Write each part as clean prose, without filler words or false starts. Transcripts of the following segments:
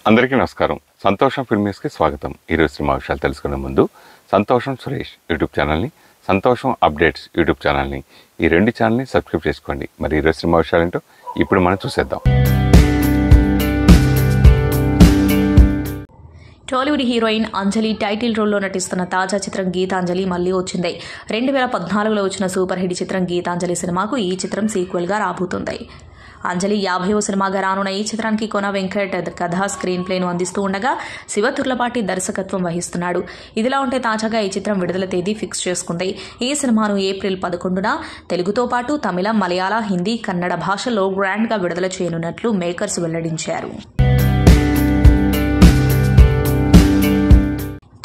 అందరికీ నమస్కారం. సంతోషం ఫిల్మ్స్కి స్వాగతం. ఈరోజు సినిమా విషయాలు తెలుసుకునే ముందు సంతోషం సురేష్ యూట్యూబ్ ఛానల్ని, సంతోషం అప్డేట్స్ యూట్యూబ్ ఛానల్ని, ఈ రెండు ఛానల్ని సబ్స్క్రైబ్ చేసుకోండి. మరి ఈరోజు సినిమా విషయాలు ఏంటో ఇప్పుడు మనం చూసేద్దాం. టాలీవుడ్ హీరోయిన్ అంజలి టైటిల్ రోల్లో నటిస్తున్న తాజా చిత్రం గీతాంజలి మళ్లీ వచ్చింది. 2014లో వచ్చిన సూపర్ హిట్ చిత్రం గీతాంజలి సినిమాకు ఈ చిత్రం సీక్వెల్గా రాబోతుంది. అంజలి 50వ సినిమాగా రానున్న ఈ చిత్రానికి కొన వెంకట్ కథ స్క్రీన్ ప్లేను అందిస్తూ ఉండగా శివతుర్లపాటి దర్శకత్వం వహిస్తున్నాడు. ఇదిలా ఉంటే తాజాగా ఈ చిత్రం విడుదల తేదీ ఫిక్స్ చేసుకుంది. ఈ సినిమాను ఏప్రిల్ 11న తెలుగుతో పాటు తమిళం, మలయాళ, హిందీ, కన్నడ భాషల్లో గ్రాండ్గా విడుదల చేయనున్నట్లు మేకర్స్ వెల్లడించారు.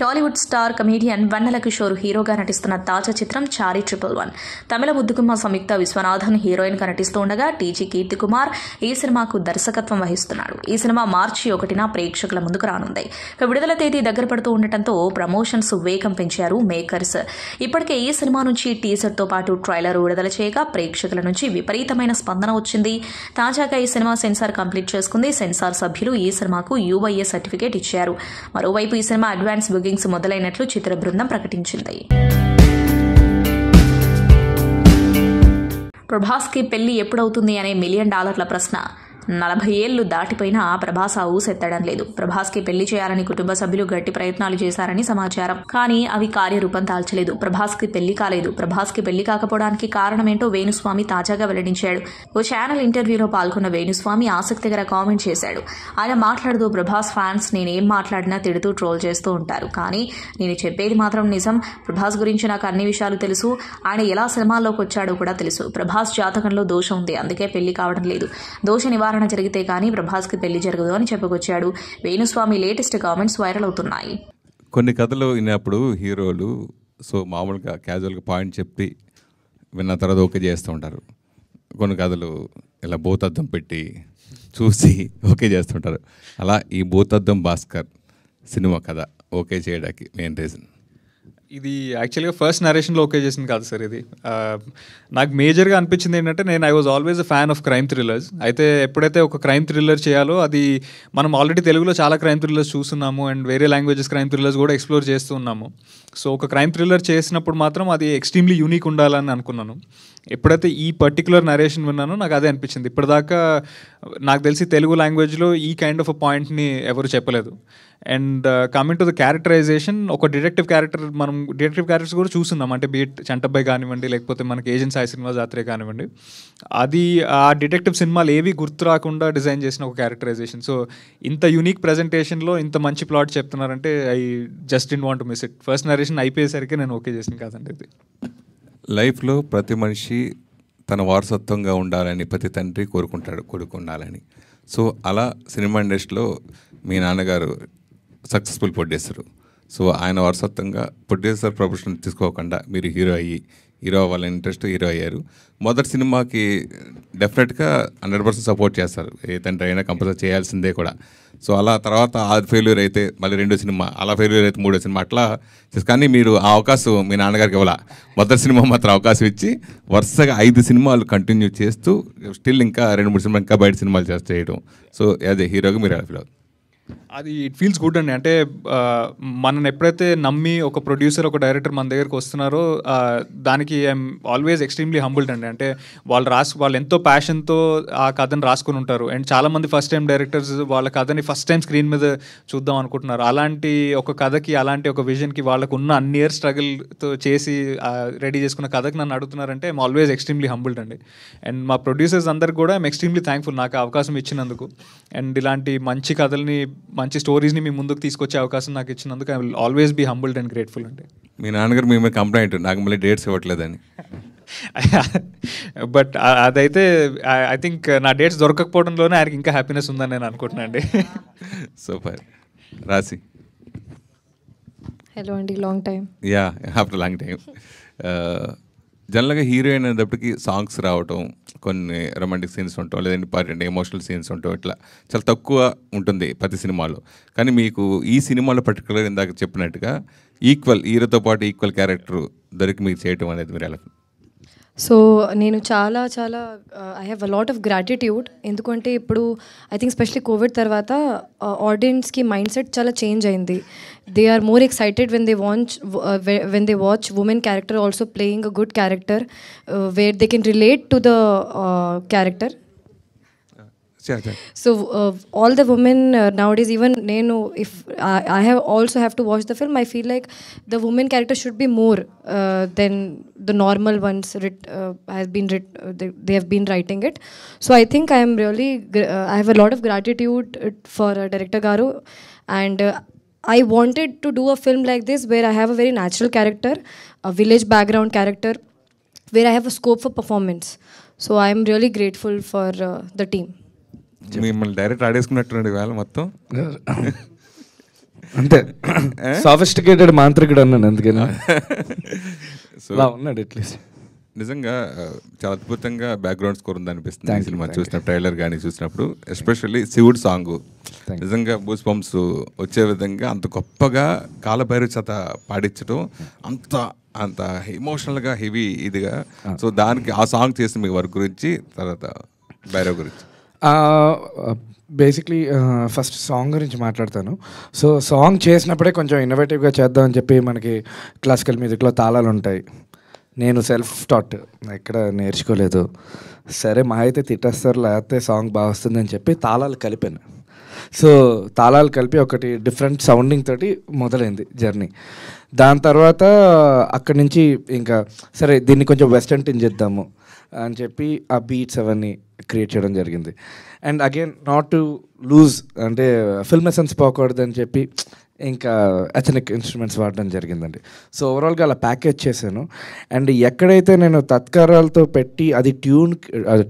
టాలీవుడ్ స్టార్ కమేడియన్ వెన్నెల కిషోర్ హీరోగా నటిస్తున్న తాజా చిత్రం చారీ 111. తమిళ ముద్దుగుమ్మ సంయుక్త విశ్వనాథన్ హీరోయిన్గా నటిస్తూ ఉండగా టీజీ కీర్తి కుమార్ ఈ సినిమాకు దర్శకత్వం వహిస్తున్నాడు. ఈ సినిమా మార్చి 1న ప్రేక్షకుల ముందుకు రానుంది. విడుదల తేదీ దగ్గర పడుతూ ఉండటంతో ప్రమోషన్స్ వేగం పెంచారు మేకర్స్. ఇప్పటికే ఈ సినిమా నుంచి టీజర్తో పాటు ట్రైలర్ విడుదల చేయగా ప్రేక్షకుల నుంచి విపరీతమైన స్పందన వచ్చింది. తాజాగా ఈ సినిమా సెన్సార్ కంప్లీట్ చేసుకుంది. సెన్సార్ సభ్యులు ఈ సినిమాకు UIA సర్టిఫికేట్ ఇచ్చారు. మరోవైపు ఈ సినిమా అడ్వాన్స్ మొదలైనట్లు చిత్ర బృందం ప్రకటించింది. ప్రభాస్ కి పెళ్లి ఎప్పుడవుతుంది అనే $1 మిలియన్ ప్రశ్న 40 ఏళ్లు దాటిపోయినా ప్రభాస్ ఊసెత్తడం లేదు. ప్రభాస్ కి పెళ్లి చేయాలని కుటుంబ సభ్యులు గట్టి ప్రయత్నాలు చేశారని సమాచారం. కానీ అవి కార్యరూపం దాల్చలేదు. ప్రభాస్ కి పెళ్లి కాలేదు. ప్రభాస్ కి పెళ్లి కాకపోవడానికి కారణమేంటో వేణుస్వామి తాజాగా వెల్లడించాడు. ఓ ఛానల్ ఇంటర్వ్యూలో పాల్గొన్న వేణుస్వామి ఆసక్తికర కామెంట్ చేశాడు. ఆయన మాట్లాడుతూ, ప్రభాస్ ఫ్యాన్స్ నేనేం మాట్లాడినా తిడుతూ ట్రోల్ చేస్తూ ఉంటారు, కానీ నేను చెప్పేది మాత్రం నిజం. ప్రభాస్ గురించి నాకు అన్ని విషయాలు తెలుసు. ఆయన ఎలా సినిమాల్లోకి వచ్చాడో కూడా తెలుసు. ప్రభాస్ జాతకంలో దోషం ఉంది, అందుకే పెళ్లి కావడం లేదు. దోష నివారణ జరిగితే కానీ ప్రభాస్ కి పెళ్లి జరగదు అని చెప్పుకొచ్చాడు. వేణుస్వామి లేటెస్ట్ కామెంట్స్ వైరల్ అవుతున్నాయి. కొన్ని కథలు విన్నప్పుడు హీరోలు మామూలుగా క్యాజువల్గా పాయింట్ చెప్పి విన్న తర్వాత ఓకే చేస్తూ ఉంటారు. కొన్ని కథలు ఇలా భూతద్దం పెట్టి చూసి ఓకే చేస్తుంటారు. అలా ఈ భూతద్దం భాస్కర్ సినిమా కథ ఓకే చేయడానికి మెయిన్ రీజన్ ఇది యాక్చువల్గా ఫస్ట్ నరేషన్లో ఓకే చేసింది కాదు సార్. ఇది నాకు మేజర్గా అనిపించింది ఏంటంటే, I was always a fan of crime thrillers. అయితే ఎప్పుడైతే ఒక క్రైమ్ థ్రిల్లర్ చేయాలో, అది మనం ఆల్రెడీ తెలుగులో చాలా క్రైమ్ థ్రిల్లర్స్ చూస్తున్నాము అండ్ వేరే లాంగ్వేజెస్ క్రైమ్ థ్రిల్లర్స్ కూడా ఎక్స్ప్లోర్ చేస్తూ ఉన్నాము. సో ఒక క్రైమ్ థ్రిల్లర్ చేసినప్పుడు మాత్రం అది ఎక్స్ట్రీమ్లీ యూనిక్ ఉండాలని అనుకున్నాను. ఎప్పుడైతే ఈ పర్టికులర్ నరేషన్ విన్నానో నాకు అదే అనిపించింది. ఇప్పటిదాకా నాకు తెలిసి తెలుగు లాంగ్వేజ్లో ఈ కైండ్ ఆఫ్ అ పాయింట్ని ఎవరు చెప్పలేదు. And coming to the characterization, ఒక డిటెక్టివ్ క్యారెక్టర్స్ కూడా చూస్తున్నాం. అంటే బీట్ చంటబ్బాయి కానివ్వండి, లేకపోతే మనకి ఏజెంట్ సాయి శ్రీనివాస్ ఆత్రేయ కానివ్వండి, అది ఆ డిటెక్టివ్ సినిమాలు ఏవి గుర్తు రాకుండా డిజైన్ చేసిన ఒక క్యారెక్టరైజేషన్. సో ఇంత యూనిక్ ప్రజెంటేషన్లో ఇంత మంచి ప్లాట్ చెప్తున్నారంటే I just did want to miss it. First narration అయిపోయేసరికి నేను ఓకే చేసిన కాదండి. ఇది లైఫ్లో ప్రతి మనిషి తన వారసత్వంగా ఉండాలని ప్రతి తండ్రి కోరుకుంటాడు, కొడుకు ఉండాలని. సో అలా సినిమా ఇండస్ట్రీలో మీ నాన్నగారు సక్సెస్ఫుల్ ప్రొడ్యూసరు. సో ఆయన వారసత్వంగా ప్రొడ్యూసర్ ప్రొఫెషన్ తీసుకోకుండా మీరు హీరో అవ్వాలని ఇంట్రెస్ట్ హీరో అయ్యారు. మొదటి సినిమాకి డెఫినెట్గా 100% సపోర్ట్ చేస్తారు. ఏ తండ్రి అయినా కంపల్సరీ చేయాల్సిందే కూడా. సో అలా తర్వాత అది ఫెయిల్యూర్ అయితే మళ్ళీ 2వ సినిమా, అలా ఫెయిల్యూర్ అయితే 3వ సినిమా, అట్లా. కానీ మీరు ఆ అవకాశం మీ నాన్నగారికి ఇవ్వాల. మొదటి సినిమా మాత్రం అవకాశం ఇచ్చి వరుసగా 5 సినిమాలు కంటిన్యూ చేస్తూ స్టిల్ ఇంకా 2-3 సినిమాలు ఇంకా బయట సినిమాలు చేయడం. సో యాజ్ ఏ హీరోగా మీరు ఎలా ఫీల్ అవుతుంది? అది ఇట్ ఫీల్స్ గుడ్ అండి. అంటే మనని ఎప్పుడైతే నమ్మి ఒక ప్రొడ్యూసర్, ఒక డైరెక్టర్ మన దగ్గరికి వస్తున్నారో, దానికి ఐఎమ్ ఆల్వేస్ ఎక్స్ట్రీమ్లీ హంబుల్డ్ అండి. అంటే వాళ్ళు ఎంతో ప్యాషన్తో ఆ కథని రాసుకుని ఉంటారు. అండ్ చాలామంది ఫస్ట్ టైం డైరెక్టర్స్ వాళ్ళ కథని ఫస్ట్ టైం స్క్రీన్ మీద చూద్దాం అనుకుంటున్నారు. అలాంటి ఒక కథకి, అలాంటి ఒక విజన్కి వాళ్ళకు ఉన్న అన్ని ఇయర్ స్ట్రగుల్తో చేసి రెడీ చేసుకున్న కథకి నన్ను అడుగుతున్నారంటే ఐఎమ్ ఆల్వేస్ ఎక్స్ట్రీమ్లీ హంబుల్డ్ అండి. అండ్ మా ప్రొడ్యూసర్స్ అందరికి కూడా ఐఎమ్ ఎక్స్ట్రీమ్లీ థ్యాంక్ఫుల్ నాకు అవకాశం ఇచ్చినందుకు. అండ్ ఇలాంటి మంచి కథల్ని, మంచి స్టోరీస్ని మీ ముందుకు తీసుకొచ్చే అవకాశం నాకు ఇచ్చినందుకు I will always be humbled and grateful అండి. మీ నాన్నగారు మీ మీద కంప్లైంట్ నాకు మళ్ళీ డేట్స్ ఇవ్వట్లేదని. బట్ అదైతే ఐ థింక్ నా డేట్స్ దొరకకపోవడంలోనే ఆయనకి ఇంకా హ్యాపీనెస్ ఉందని నేను అనుకుంటున్నాను అండి. సూపర్. రాసి హలో అండి, long time. Yeah, after long time. జనరల్గా హీరోయిన్ అనేటప్పటికి సాంగ్స్ రావటం, కొన్ని రొమాంటిక్ సీన్స్ ఉంటాం, లేదంటే ఇంపార్టెంట్ ఎమోషనల్ సీన్స్ ఉంటాం, ఇట్లా చాలా తక్కువ ఉంటుంది ప్రతి సినిమాలో. కానీ మీకు ఈ సినిమాలో పర్టికులర్ ఇందాక చెప్పినట్టుగా హీరోతో పాటు ఈక్వల్ క్యారెక్టర్ దొరికి మీకు చేయటం అనేది మీరు ఎలా? సో నేను చాలా చాలా I have a lot of gratitude. ఎందుకంటే ఇప్పుడు ఐ థింక్ స్పెషలీ కోవిడ్ తర్వాత ఆడియన్స్కి మైండ్ సెట్ చాలా చేంజ్ అయింది. They are more excited when they watch women character also playing a good character where they can relate to the character. So all the women nowadays, even Nenu, if I have also have to watch the film, I feel like the woman character should be more than the normal ones they have been writing it. So I think I am really I have a lot of gratitude for director Garu, and I wanted to do a film like this where I have a very natural character, a village background character, where I have a scope for performance. So I am really grateful for the team. మిమ్మల్ని direct ఆడేసుకున్నట్టు వేళ మొత్తం అంతే. Sophisticated మాంత్రికుడు అన్నాను అందుకని so ఉన్నాడు at least. నిజంగా చాలా అద్భుతంగా బ్యాక్గ్రౌండ్ స్కోర్ ఉంది అనిపిస్తుంది ఈ సినిమా చూసిన ట్రైలర్ కానీ చూసినప్పుడు. ఎస్పెషల్లీ శివుడు సాంగ్ నిజంగా బూస్ పంప్స్ వచ్చే విధంగా అంత గొప్పగా కాలభైరవ చేత పాడించడం, అంత అంత ఎమోషనల్గా హెవీ ఇదిగా. సో దానికి ఆ సాంగ్ చేసిన మీ వర్క్ గురించి, తర్వాత భైరవ్ గురించి. బేసిక్లీ ఫస్ట్ సాంగ్ గురించి మాట్లాడతాను. సో సాంగ్ చేసినప్పుడే కొంచెం ఇన్నోవేటివ్గా చేద్దామని చెప్పి మనకి క్లాసికల్ మ్యూజిక్లో తాళాలు ఉంటాయి. నేను సెల్ఫ్ టాట్ ఎక్కడ నేర్చుకోలేదు. సరే మా అయితే తిట్టేస్తారు, లేకపోతే సాంగ్ బాగా వస్తుందని చెప్పి తాళాలు కలిపాను. సో తాళాలు కలిపి ఒకటి డిఫరెంట్ సౌండింగ్ తోటి మొదలైంది జర్నీ. దాని తర్వాత అక్కడి నుంచి ఇంకా సరే దీన్ని కొంచెం వెస్టర్న్ టిన్ చేద్దాము అని చెప్పి ఆ బీట్స్ అవన్నీ క్రియేట్ చేయడం జరిగింది. And again not to lose, అంటే ఫిల్మ్ ఎసెన్స్ పోకూడదు అని చెప్పి ఇంకా ఎథనిక్ ఇన్స్ట్రుమెంట్స్ వాడడం జరిగిందండి. సో ఓవరాల్గా అలా ప్యాకేజ్ చేశాను. అండ్ ఎక్కడైతే నేను తత్కారాలతో పెట్టి అది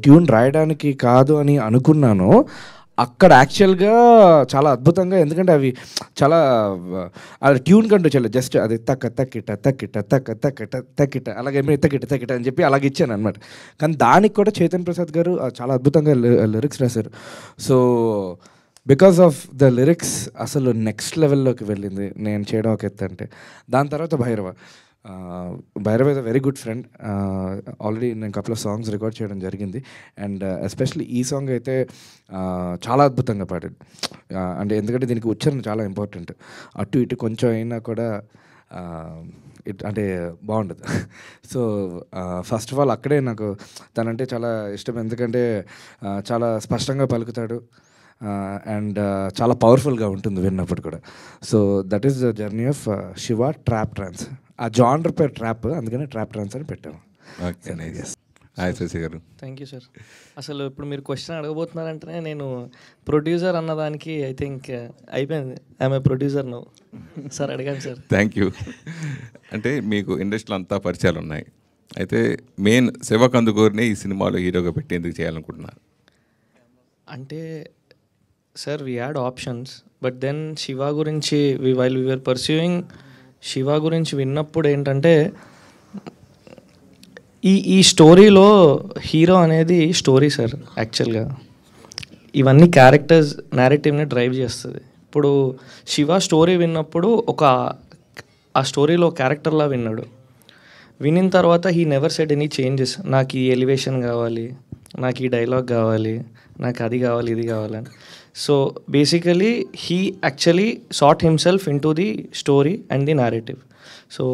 ట్యూన్ రాయడానికి కాదు అని అనుకున్నానో అక్కడ యాక్చువల్గా చాలా అద్భుతంగా, ఎందుకంటే అవి చాలా అది ట్యూన్ కంటూ చేయలేదు, జస్ట్ అది తక్క తక్కిట తక్కిట తక్క తక్కిట తక్కిట అలాగే తక్కిట తక్కిట అని చెప్పి అలాగ ఇచ్చాను అనమాట. కానీ దానికి కూడా చైతన్య ప్రసాద్ గారు చాలా అద్భుతంగా లిరిక్స్ రాశారు. So because of the lyrics అసలు నెక్స్ట్ లెవెల్లోకి వెళ్ళింది నేను చేయడం ఒక ఎత్తు అంటే. దాని తర్వాత Bhairava is a very good friend. Already నేను కపుల్ ఆఫ్ సాంగ్స్ రికార్డ్ చేయడం జరిగింది. అండ్ ఎస్పెషల్లీ ఈ సాంగ్ అయితే చాలా అద్భుతంగా పాడాడు. అంటే ఎందుకంటే దీనికి ఉచ్చారణ చాలా ఇంపార్టెంట్. అటు ఇటు కొంచెం అయినా కూడా అంటే బాగుండదు. సో ఫస్ట్ ఆఫ్ ఆల్ అక్కడే నాకు తనంటే చాలా ఇష్టం, ఎందుకంటే చాలా స్పష్టంగా పలుకుతాడు అండ్ చాలా పవర్ఫుల్గా ఉంటుంది విన్నప్పుడు కూడా. So that is the journey of Shiva trap trance. ఆ జానర్ పేరు ట్రాప్, అందుకని ట్రాప్ ట్రాన్స్ అని పెట్టాము. Thank you sir. అసలు ఇప్పుడు మీరు క్వశ్చన్ అడగబోతున్నారంటేనే నేను ప్రొడ్యూసర్ అన్నదానికి ఐ థింక్ అయిపోయింది. I'm a producer now. Sir అడిగాను సార్. Thank you. అంటే మీకు ఇండస్ట్రీలో అంతా పరిచయాలు ఉన్నాయి, అయితే మెయిన్ శివ కందుకూరిని ఈ సినిమాలో హీరోగా పెట్టి ఎందుకు చేయాలనుకుంటున్నారు? అంటే sir we had options, but then Shiva గురించి వైల్ వీఆర్ పర్సూయింగ్ శివ గురించి విన్నప్పుడు ఏంటంటే ఈ స్టోరీలో హీరో అనేది స్టోరీ సార్. యాక్చువల్గా ఇవన్నీ క్యారెక్టర్స్ నేరేటివ్ని డ్రైవ్ చేస్తుంది. ఇప్పుడు శివ స్టోరీ విన్నప్పుడు ఆ స్టోరీలో క్యారెక్టర్లా విన్నాడు. వినిన తర్వాత he never said any changes. నాకు ఈ ఎలివేషన్ కావాలి, నాకు ఈ డైలాగ్ కావాలి, నాకు అది కావాలి, ఇది కావాలని. So basically he actually sat himself in to the story and the narrative. So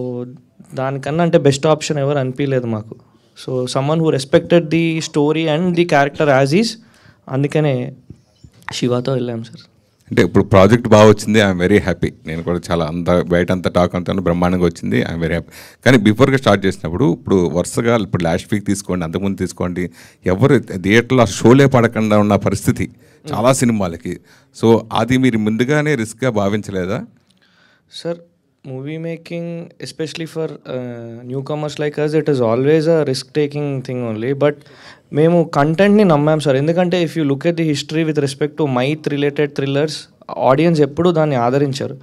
దానికన్నా అంటే బెస్ట్ ఆప్షన్ ఎవరు అనిపించలేదు మాకు. So someone who respected the story and the character as is, అందుకనే శివతో వెళ్ళాం సార్. అంటే ఇప్పుడు ప్రాజెక్ట్ బాగా వచ్చింది, ఐఎమ్ వెరీ హ్యాపీ. నేను కూడా చాలా బయట అంతా టాక్ అంతా బ్రహ్మాండంగా వచ్చింది, ఐఎమ్ వెరీ హ్యాపీ. కానీ బిఫోర్గా స్టార్ట్ చేసినప్పుడు ఇప్పుడు వరుసగా ఇప్పుడు లాస్ట్ వీక్ తీసుకోండి, అంతకుముందు తీసుకోండి, ఎవరు థియేటర్లో షోలే పడకుండా ఉన్న పరిస్థితి చాలా సినిమాలకి. సో అది మీరు ముందుగానే రిస్క్గా భావించలేదా? Sir movie making especially for newcomers like us it is always a risk taking thing only. But మేము కంటెంట్ని నమ్మాం సార్. ఎందుకంటే if you look at the history with respect to myth related thrillers, audience ఎప్పుడూ దాన్ని ఆదరించారు.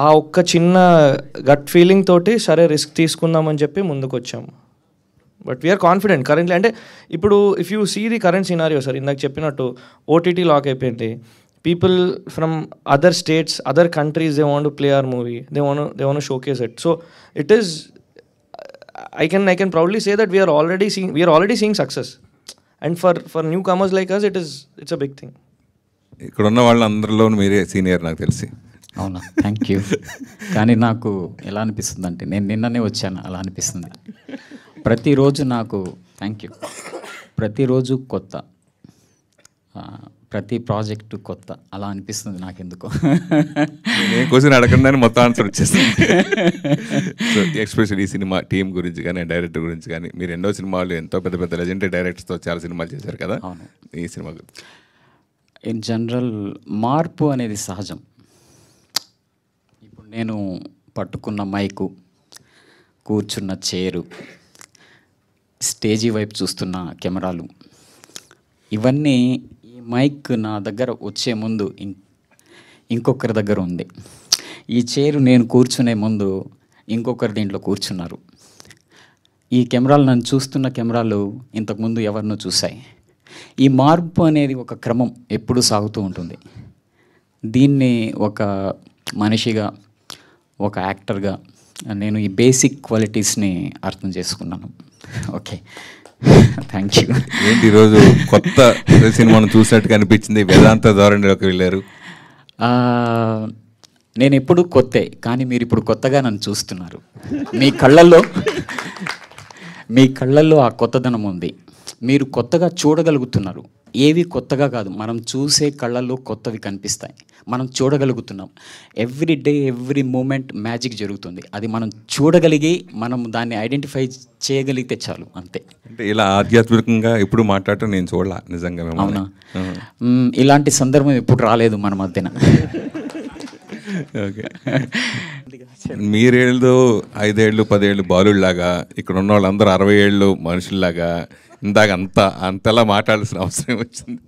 ఆ ఒక్క చిన్న గట్ ఫీలింగ్ తోటి సరే రిస్క్ తీసుకుందామని చెప్పి ముందుకు వచ్చాము. But we're confident currently. అంటే ఇప్పుడు if you see the current scenario sir, ఇందాక చెప్పినట్టు ఓటీటీ లాక్ అయిపోయింది. People from other states, other countries, they want to play our movie. They want to showcase it. So it is I can proudly say that we are already seeing success, and for newcomers like us, it's a big thing. ఇక్కడ ఉన్న వాళ్ళందరిలో మీరే senior నాకు తెలిసి. అవునా, thank you. కానీ నాకు ఎలా అనిపిస్తుంది అంటే, నేను నిన్ననే వచ్చాను, అలా అనిపిస్తుంది. ప్రతిరోజు నాకు థ్యాంక్ యూ, ప్రతిరోజు కొత్త, ప్రతి ప్రాజెక్టు కొత్త, అలా అనిపిస్తుంది నాకెందుకో. నేను క్వశ్చన్ అడగకుండానే మొత్తం ఆన్సర్ వచ్చేసింది. సో ఎక్స్పెషల్లీ ఈ సినిమా టీం గురించి కానీ డైరెక్టర్ గురించి కానీ, మీరు ఎన్నో సినిమాలు ఎంతో పెద్ద పెద్ద లెజెండరీ డైరెక్టర్స్తో చాలా సినిమాలు చేశారు కదా. అవును. ఈ సినిమా గురించి ఇన్ జనరల్ మార్పు అనేది సహజం. ఇప్పుడు నేను పట్టుకున్న మైకు, కూర్చున్న చైరు, స్టేజీ వైపు చూస్తున్న కెమెరాలు, ఇవన్నీ ఈ మైక్ నా దగ్గర వచ్చే ముందు ఇంకొకరి దగ్గర ఉంది. ఈ చైరు నేను కూర్చునే ముందు ఇంకొకరు దీంట్లో కూర్చున్నారు. ఈ కెమెరాలు, నన్ను చూస్తున్న కెమెరాలు ఇంతకుముందు ఎవరినో చూశాయి. ఈ మార్పు అనేది ఒక క్రమం ఎప్పుడూ సాగుతూ ఉంటుంది. దీన్ని ఒక మనిషిగా, ఒక యాక్టర్గా నేను ఈ బేసిక్ క్వాలిటీస్ని అర్థం చేసుకున్నాను. Okay, thank you. ఏంటి ఈరోజు కొత్త సినిమాను చూసినట్టుగా అనిపించింది, వేదాంత ధోరణిలోకి వెళ్ళారు. నేను ఎప్పుడు కొత్తే, కానీ మీరు ఇప్పుడు కొత్తగా నన్ను చూస్తున్నారు. మీ కళ్ళల్లో ఆ కొత్తదనం ఉంది. మీరు కొత్తగా చూడగలుగుతున్నారు. ఏవి కొత్తగా కాదు, మనం చూసే కళ్ళల్లో కొత్తవి కనిపిస్తాయి. మనం చూడగలుగుతున్నాం. Every day, every moment magic జరుగుతుంది. అది మనం చూడగలిగి, మనం దాన్ని ఐడెంటిఫై చేయగలిగితే చాలు, అంతే. అంటే ఇలా ఆధ్యాత్మికంగా ఎప్పుడు మాట్లాడటం నేను చూడాల నిజంగా. అవునా? ఇలాంటి సందర్భం ఎప్పుడు రాలేదు మన మధ్యన. ఓకే, మీరేళ్ళు 5 ఏళ్ళు 10 ఏళ్ళు బాలుళ్లాగా, ఇక్కడ ఉన్న వాళ్ళందరూ 60 ఏళ్ళు మనుషుల్లాగా ఇందాక అంతలా మాట్లాడాల్సిన అవసరం వచ్చింది.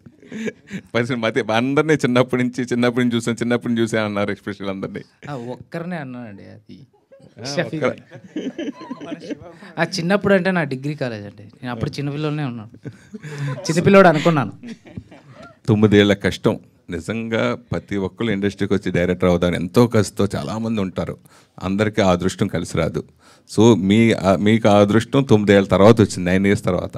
పరిస్థితి మధ్య అందరినీ చిన్నప్పటి నుంచి చూసాను అన్నారు. ఎక్స్పెషల్ అందరినీ ఒక్కరినే అన్నానండి. అది చిన్నప్పుడు అంటే నా డిగ్రీ కాలేజ్ అండి. నేను అప్పుడు చిన్నపిల్లనే ఉన్నాను, చిన్నపిల్లోడు అనుకున్నాను. 9 ఏళ్ల కష్టం. నిజంగా ప్రతి ఒక్కరు ఇండస్ట్రీకి వచ్చి డైరెక్టర్ అవుతారు, ఎంతో కష్టంతో చాలామంది ఉంటారు. అందరికీ ఆ అదృష్టం కలిసి రాదు. సో మీకు ఆ అదృష్టం 9 ఏళ్ళ తర్వాత వచ్చింది, 9 years తర్వాత.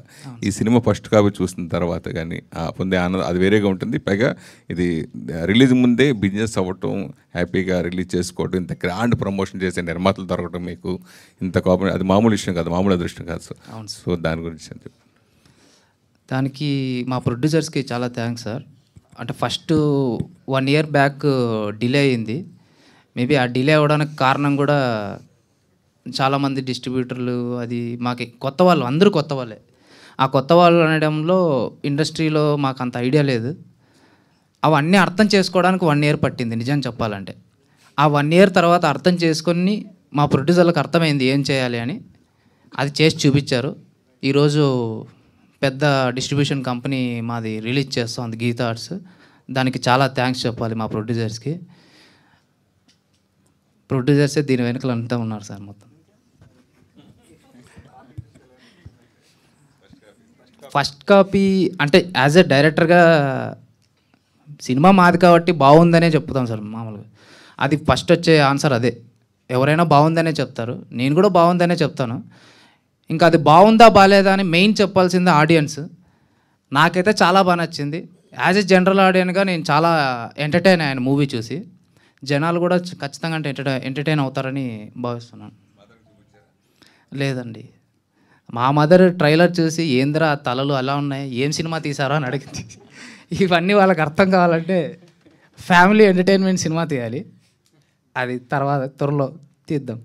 ఈ సినిమా ఫస్ట్ కాపీ చూసిన తర్వాత కానీ పొందే ఆనందం అది వేరేగా ఉంటుంది. పైగా ఇది రిలీజ్ ముందే బిజినెస్ అవ్వటం, హ్యాపీగా రిలీజ్ చేసుకోవటం, ఇంత గ్రాండ్ ప్రమోషన్ చేసే నిర్మాతలు దొరకటం మీకు ఇంత కోపం, అది మామూలు విషయం కాదు, మామూలు అదృష్టం కాదు. సో దాని గురించి అని చెప్పి, దానికి మా ప్రొడ్యూసర్స్కి చాలా థ్యాంక్స్ సార్. అంటే ఫస్ట్ 1 year బ్యాక్ డిలే అయింది. మేబీ ఆ డిలే అవ్వడానికి కారణం కూడా చాలామంది డిస్ట్రిబ్యూటర్లు, అది మాకు కొత్త వాళ్ళు, అందరూ కొత్త వాళ్ళే. ఆ కొత్త వాళ్ళు అనడంలో ఇండస్ట్రీలో మాకు అంత ఐడియా లేదు. అవన్నీ అర్థం చేసుకోవడానికి 1 year పట్టింది నిజం చెప్పాలంటే. ఆ 1 year తర్వాత అర్థం చేసుకొని మా ప్రొడ్యూసర్లకు అర్థమైంది ఏం చేయాలి అని. అది చేసి చూపించారు. ఈరోజు పెద్ద డిస్ట్రిబ్యూషన్ కంపెనీ మాది రిలీజ్ చేస్తాం, అది గీతా ఆర్ట్స్. దానికి చాలా థ్యాంక్స్ చెప్పాలి మా ప్రొడ్యూసర్స్కి. ప్రొడ్యూసర్సే దీని వెనుకలు అంతా ఉన్నారు సార్. మొత్తం ఫస్ట్ కాపీ అంటే యాజ్ ఎ డైరెక్టర్గా సినిమా మాది కాబట్టి బాగుందనే చెప్తాం సార్ మామూలుగా. అది ఫస్ట్ వచ్చే ఆన్సర్ అదే. ఎవరైనా బాగుందనే చెప్తారు, నేను కూడా బాగుందనే చెప్తాను. ఇంకా అది బాగుందా బాగాలేదా అని మెయిన్ చెప్పాల్సింది ఆడియన్స్. నాకైతే చాలా బాగా నచ్చింది. యాజ్ ఎ జనరల్ ఆడియన్గా నేను చాలా ఎంటర్టైన్ అయ్యాను మూవీ చూసి. జనాలు కూడా ఖచ్చితంగా అంటే ఎంటర్టైన్ అవుతారని భావిస్తున్నాను. లేదండి, మా మదర్ ట్రైలర్ చూసి ఏందిరా తలలు అలా ఉన్నాయి, ఏం సినిమా తీసారో అని అడిగింది. ఇవన్నీ వాళ్ళకి అర్థం కావాలంటే ఫ్యామిలీ ఎంటర్టైన్మెంట్ సినిమా తీయాలి. అది తర్వాత త్వరలో తీద్దాం.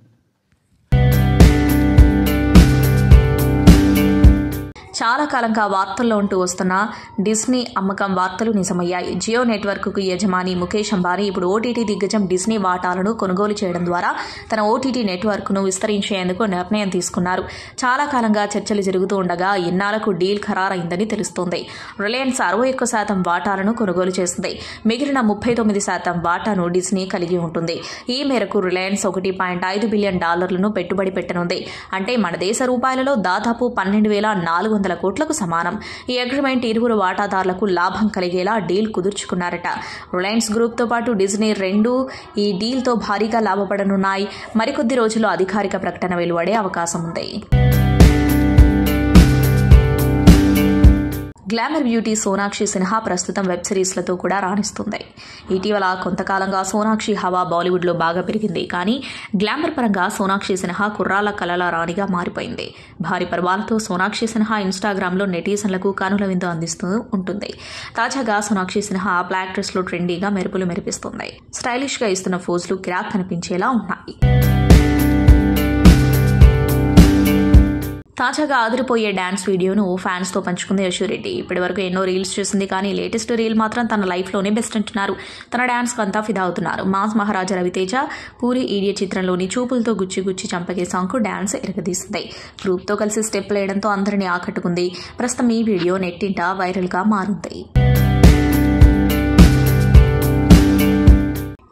చాలా కాలంగా వార్తల్లో ఉంటూ వస్తున్న డిస్నీ అమ్మకం వార్తలు నిజమయ్యాయి. జియో నెట్వర్క్కు యజమాని ముఖేష్ అంబానీ ఇప్పుడు ఓటీటీ దిగ్గజం డిస్నీ వాటాలను కొనుగోలు చేయడం ద్వారా తన ఓటీటీ నెట్వర్క్ను విస్తరించేందుకు నిర్ణయం తీసుకున్నారు. చాలా కాలంగా చర్చలు జరుగుతూ ఉండగా ఇన్నాళ్లకు డీల్ ఖరారైందని తెలుస్తోంది. రిలయన్స్ 61% వాటాలను కొనుగోలు చేసింది. మిగిలిన 39% వాటాను డిస్నీ కలిగి ఉంటుంది. ఈ మేరకు రిలయన్స్ $1.5 బిలియన్ పెట్టుబడి పెట్టనుంది. అంటే మన దేశ రూపాయలలో దాదాపు 12,400 300 కోట్లకు సమానం. ఈ అగ్రిమెంట్ ఇరువురు వాటాదారులకు లాభం కలిగేలా డీల్ కుదుర్చుకున్నారట. రిలయన్స్ గ్రూప్తో పాటు డిజ్నీ రెండు ఈ డీల్తో భారీగా లాభపడనున్నాయి. మరికొద్ది రోజుల్లో అధికారిక ప్రకటన వెలువడే అవకాశం ఉంది. గ్లామర్ బ్యూటీ సోనాక్షి సిన్హా ప్రస్తుతం వెబ్ సిరీస్లతో కూడా రాణిస్తుంది. ఇటీవల కొంతకాలంగా సోనాక్షి హవా బాలీవుడ్లో బాగా పెరిగింది. కానీ గ్లామర్ పరంగా సోనాక్షి సిన్హా కుర్రాల కలల రాణిగా మారిపోయింది. భారీ పర్వాలతో సోనాక్షి సిన్హా ఇన్స్టాగ్రామ్లో నెటిజన్లకు కనుల విందు అందిస్తూ ఉంటుంది. తాజాగా సోనాక్షి సిన్హా బ్లాక్ డ్రెస్లో ట్రెండీగా మెరుపులు మెరిపిస్తుంది. స్టైలిష్గా ఇస్తున్న పోజులు కిరాక్ కనిపించేలా ఉన్నాయి. తాజాగా ఆదిరిపోయే డాన్స్ వీడియోను ఫ్యాన్స్తో పంచుకుంది యశోరెడ్డి. ఇప్పటివరకు ఎన్నో రీల్స్ చేసింది, కానీ లేటెస్ట్ రీల్ మాత్రం తన లైఫ్లోనే బెస్ట్ అంటున్నారు. తన డాన్స్కు అంతా ఫిదా అవుతున్నారు. మాస్ మహారాజా రవితేజ పూరి ఈడియట్ చిత్రంలోని చూపులతో గుచ్చి గుచ్చి చంపకే సాంగ్కు డాన్స్ ఎరగదీసింది. గ్రూప్తో కలిసి స్టెప్ వేయడంతో అందరినీ ఆకట్టుకుంది. ప్రస్తుతం ఈ వీడియో నెట్టింట వైరల్గా మారింది.